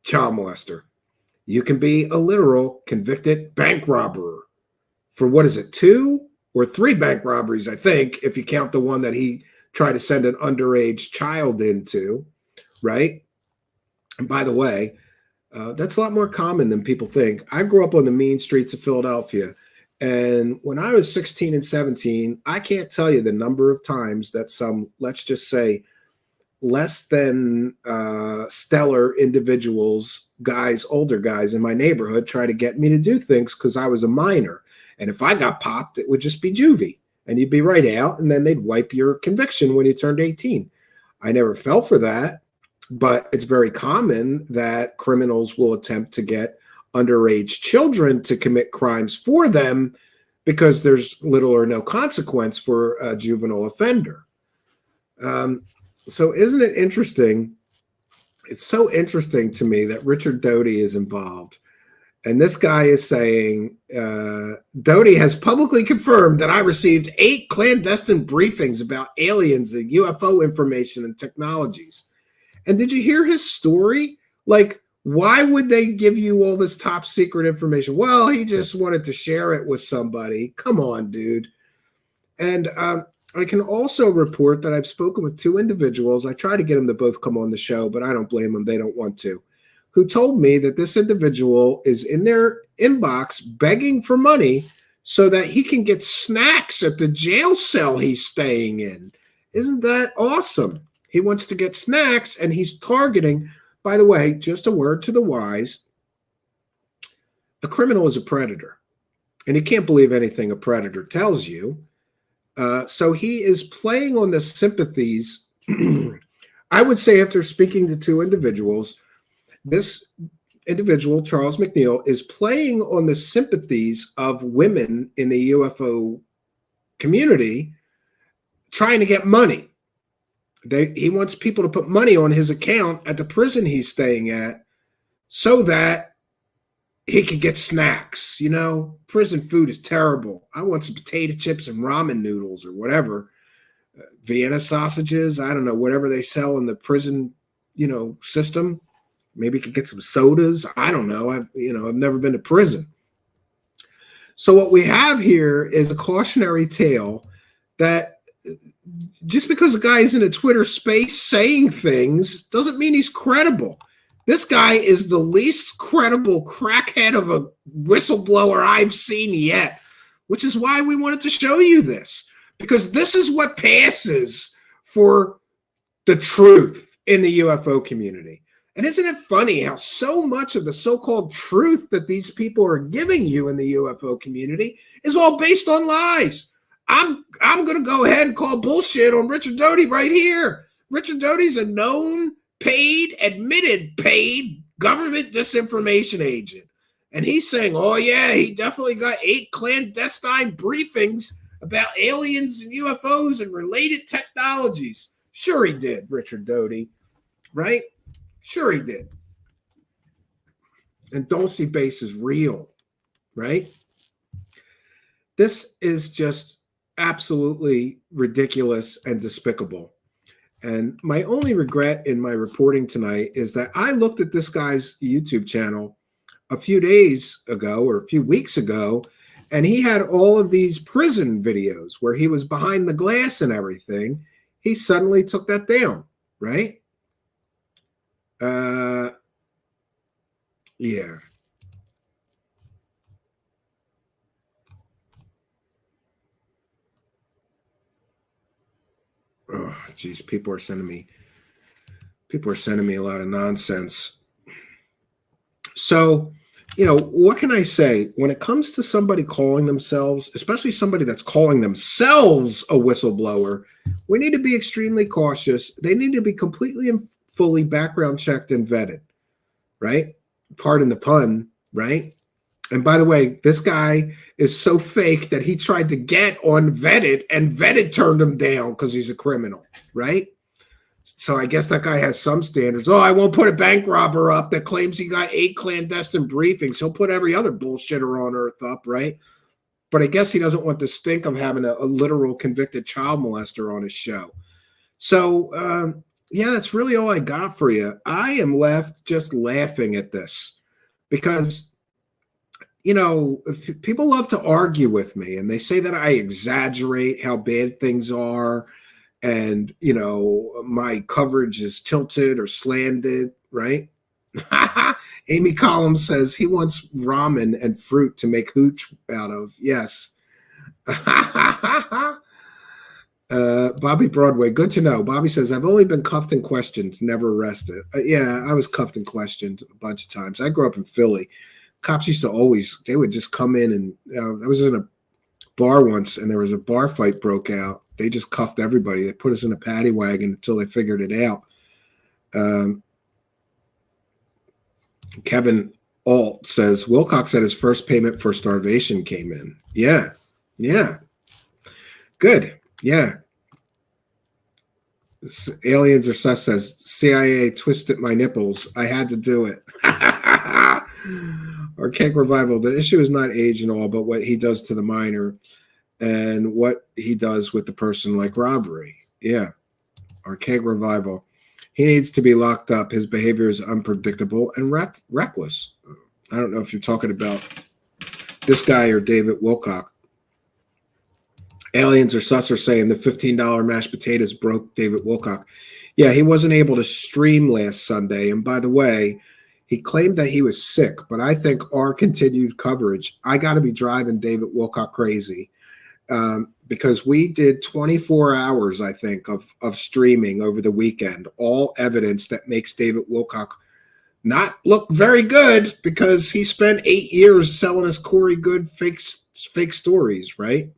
child molester. You can be a literal convicted bank robber for, 2 or 3 bank robberies, I think, if you count the one that he tried to send an underage child into, right? And by the way, that's a lot more common than people think. I grew up on the mean streets of Philadelphia, and when I was 16 and 17, I can't tell you the number of times that some, let's just say, less than stellar individuals, guys, older guys in my neighborhood, try to get me to do things because I was a minor. And if I got popped, it would just be juvie, and you'd be right out, and then they'd wipe your conviction when you turned 18. I never fell for that, but it's very common that criminals will attempt to get underage children to commit crimes for them because there's little or no consequence for a juvenile offender. So isn't it interesting? It's so interesting to me that Richard Doty is involved. And this guy is saying, Doty has publicly confirmed that I received 8 clandestine briefings about aliens and UFO information and technologies. And did you hear his story? Like, why would they give you all this top secret information? Well, he just wanted to share it with somebody. Come on, dude. And I can also report that I've spoken with 2 individuals. I try to get them to both come on the show, but I don't blame them. They don't want to. Who told me that this individual is in their inbox begging for money so that he can get snacks at the jail cell he's staying in. Isn't that awesome? He wants to get snacks, and he's targeting, by the way, just a word to the wise, a criminal is a predator, and you can't believe anything a predator tells you. So he is playing on the sympathies. I would say after speaking to 2 individuals, this individual, Charles McNeal, is playing on the sympathies of women in the UFO community trying to get money. He wants people to put money on his account at the prison he's staying at so that he could get snacks. You know, prison food is terrible. I want some potato chips and ramen noodles or whatever. Vienna sausages, I don't know, whatever they sell in the prison, system. Maybe you could get some sodas. I don't know. I've never been to prison. So what we have here is a cautionary tale that just because a guy is in a Twitter space saying things doesn't mean he's credible. This guy is the least credible crackhead of a whistleblower I've seen yet, which is why we wanted to show you this, because this is what passes for the truth in the UFO community. And isn't it funny how so much of the so-called truth that these people are giving you in the UFO community is all based on lies? I'm going to go ahead and call bullshit on Richard Doty right here. Richard Doty's a known, admitted paid government disinformation agent. And he's saying, oh, yeah, he definitely got 8 clandestine briefings about aliens and UFOs and related technologies. Sure he did, Richard Doty, right? Sure he did. And Dulce Base is real, right? This is just absolutely ridiculous and despicable. And my only regret in my reporting tonight is that I looked at this guy's YouTube channel a few days ago or a few weeks ago, and he had all of these prison videos where he was behind the glass and everything. He suddenly took that down, right? Yeah. Oh, geez, people are sending me a lot of nonsense. So, what can I say? When it comes to somebody calling themselves, especially somebody that's calling themselves a whistleblower, we need to be extremely cautious. They need to be completely and fully background checked and vetted, right? Pardon the pun, right? And by the way, this guy is so fake that he tried to get on Vetted, and Vetted turned him down because he's a criminal, right? So I guess that guy has some standards. Oh, I won't put a bank robber up that claims he got 8 clandestine briefings. He'll put every other bullshitter on earth up, right? But I guess he doesn't want the stink of having a literal convicted child molester on his show. So, yeah, that's really all I got for you. I am left just laughing at this because, people love to argue with me, and they say that I exaggerate how bad things are, and, my coverage is tilted or slanted, right? Amy Collins says he wants ramen and fruit to make hooch out of. Yes. Bobby Broadway, good to know. Bobby says, I've only been cuffed and questioned, never arrested. Yeah, I was cuffed and questioned a bunch of times. I grew up in Philly. Cops used to always, they would just come in and I was in a bar once and there was a bar fight broke out. They just cuffed everybody. They put us in a paddy wagon until they figured it out. Kevin Alt says, Wilcox said his first payment for starvation came in. Yeah. Good. Yeah. Aliens are sus says, CIA twisted my nipples. I had to do it. Archaic Revival. The issue is not age and all, but what he does to the minor and what he does with the person, like robbery. Yeah. Archaic Revival. He needs to be locked up. His behavior is unpredictable and reckless. I don't know if you're talking about this guy or David Wilcock. Aliens or sus are saying the $15 mashed potatoes broke David Wilcock. Yeah, he wasn't able to stream last Sunday. And by the way, he claimed that he was sick, but I think our continued coverage, I got to be driving David Wilcock crazy because we did 24 hours, I think, of streaming over the weekend, all evidence that makes David Wilcock not look very good because he spent 8 years selling us Corey Good fake stories, right?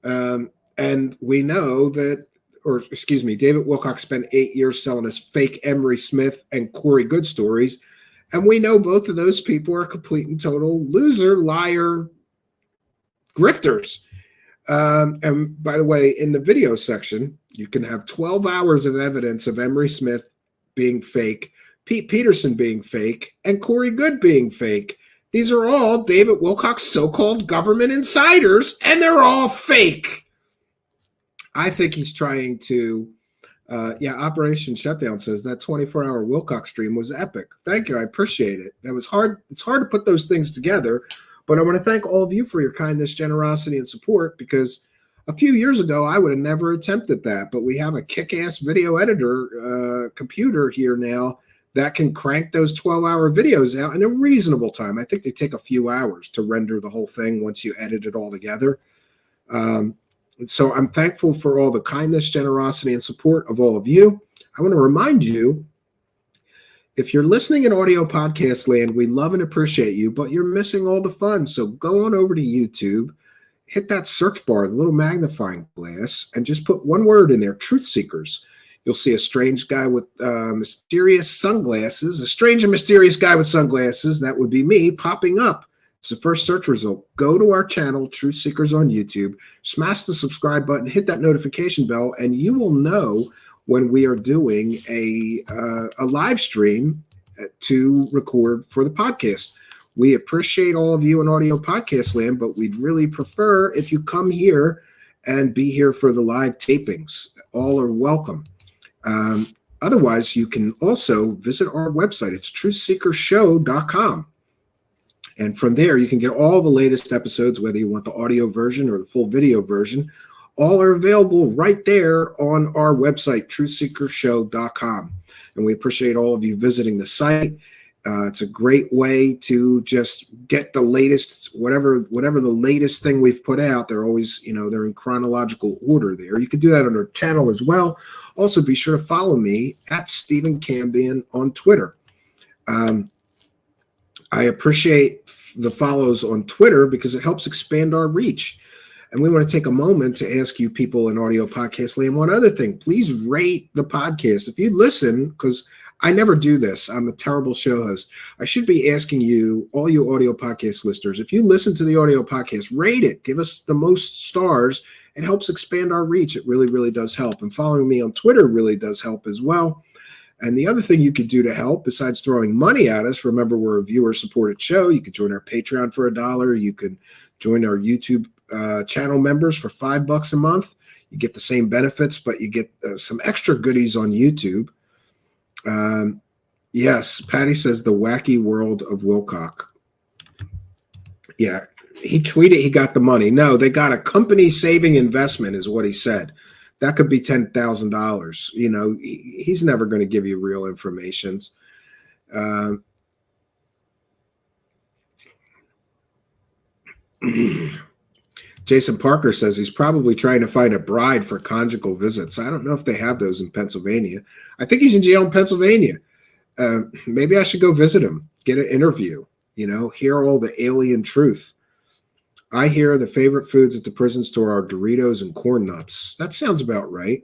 And we know that, or excuse me, David Wilcock spent 8 years selling us fake Emery Smith and Corey Good stories. And we know both of those people are complete and total loser, liar, grifters. And by the way, in the video section, you can have 12 hours of evidence of Emery Smith being fake, Pete Peterson being fake, and Corey Good being fake. These are all David Wilcock's so-called government insiders, and they're all fake. I think he's trying to, Operation Shutdown says that 24-hour Wilcock stream was epic. Thank you. I appreciate it. That was hard. It's hard to put those things together, but I want to thank all of you for your kindness, generosity, and support, because a few years ago, I would have never attempted that, but we have a kick-ass video editor computer here now that can crank those 12-hour videos out in a reasonable time. I think they take a few hours to render the whole thing once you edit it all together. So I'm thankful for all the kindness, generosity, and support of all of you. I want to remind you, if you're listening in audio podcast land, we love and appreciate you, but you're missing all the fun. So go on over to YouTube, hit that search bar, the little magnifying glass, and just put one word in there, Truth Seekers. You'll see a strange guy with mysterious sunglasses, a strange and mysterious guy with sunglasses. That would be me popping up. It's the first search result. Go to our channel, Truth Seekers on YouTube, smash the subscribe button, hit that notification bell, and you will know when we are doing a live stream to record for the podcast. We appreciate all of you in audio podcast land, but we'd really prefer if you come here and be here for the live tapings. All are welcome. Otherwise, you can also visit our website. It's truthseekershow.com. And from there, you can get all the latest episodes, whether you want the audio version or the full video version. All are available right there on our website, truthseekershow.com. And we appreciate all of you visiting the site. It's a great way to just get the latest, whatever the latest thing we've put out. They're always, they're in chronological order there. You can do that on our channel as well. Also, be sure to follow me at Stephen Cambion on Twitter. I appreciate the follows on Twitter because it helps expand our reach. And we want to take a moment to ask you people in audio podcast land one other thing. Please rate the podcast. If you listen, because I never do this. I'm a terrible show host. I should be asking you, all you audio podcast listeners, if you listen to the audio podcast, rate it. Give us the most stars. It helps expand our reach. It really, really does help. And following me on Twitter really does help as well. And the other thing you could do to help, besides throwing money at us, remember we're a viewer-supported show. You could join our Patreon for $1. You can join our YouTube channel members for $5 a month. You get the same benefits, but you get some extra goodies on YouTube. Yes, Patty says the wacky world of Wilcock. Yeah, he tweeted he got the money. No, they got a company-saving investment is what he said. That could be $10,000. He's never going to give you real information. Jason Parker says he's probably trying to find a bride for conjugal visits. I don't know if they have those in Pennsylvania. I think he's in jail in Pennsylvania. Maybe I should go visit him, get an interview, hear all the alien truth. I hear the favorite foods at the prison store are Doritos and corn nuts. That sounds about right.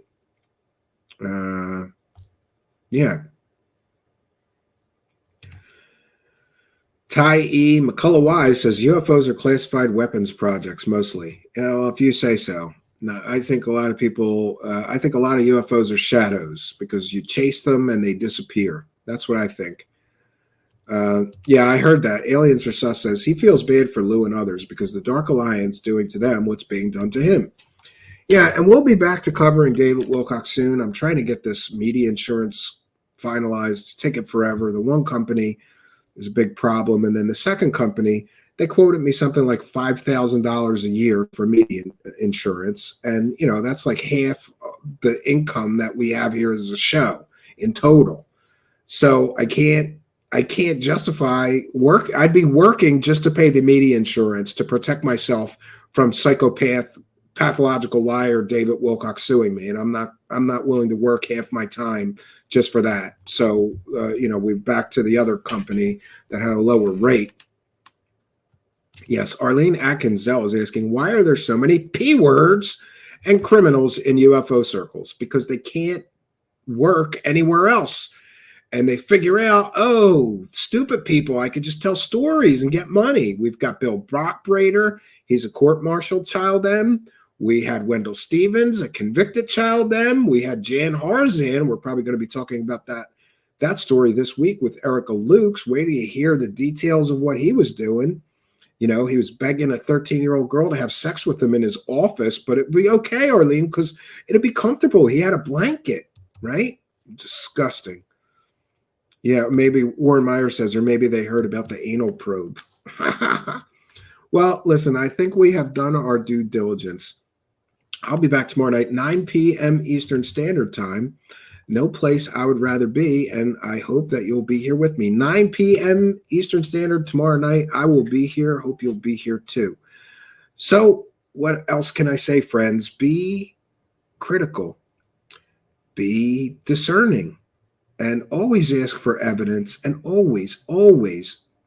Yeah. Ty E. McCullough Wise says UFOs are classified weapons projects mostly. Well, if you say so. No, I think a lot of people, I think a lot of UFOs are shadows because you chase them and they disappear. That's what I think. Yeah, I heard that. Aliens are sus says he feels bad for Lou and others because the Dark Alliance doing to them what's being done to him. Yeah, and we'll be back to covering David Wilcox soon. I'm trying to get this media insurance finalized. It's taking forever. The one company is a big problem. And then the second company, they quoted me something like $5,000 a year for media insurance. And, that's like half the income that we have here as a show in total. So I can't justify work. I'd be working just to pay the media insurance to protect myself from pathological liar David Wilcox suing me. And I'm not willing to work half my time just for that. So, we're back to the other company that had a lower rate. Yes, Arlene Atkinzel is asking, why are there so many P words and criminals in UFO circles? Because they can't work anywhere else. And they figure out, stupid people, I could just tell stories and get money. We've got Bill Brockbrader. He's a court-martialed child M. We had Wendell Stevens, a convicted child M. We had Jan Harzan. We're probably going to be talking about that story this week with Erica Lukes. Wait till you hear the details of what he was doing. He was begging a 13-year-old girl to have sex with him in his office, but it'd be okay, Arlene, because it'd be comfortable. He had a blanket, right? Disgusting. Yeah, maybe Warren Meyer says, or maybe they heard about the anal probe. Well, listen, I think we have done our due diligence. I'll be back tomorrow night, 9 p.m. Eastern Standard Time. No place I would rather be, and I hope that you'll be here with me. 9 p.m. Eastern Standard tomorrow night. I will be here. Hope you'll be here too. So what else can I say, friends? Be critical. Be discerning. And always ask for evidence, and always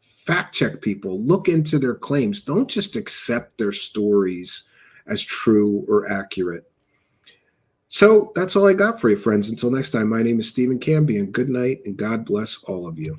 fact check people. Look into their claims. Don't just accept their stories as true or accurate. So that's all I got for you, friends. Until next time, my name is Stephen Cambion. Good night, and God bless all of you.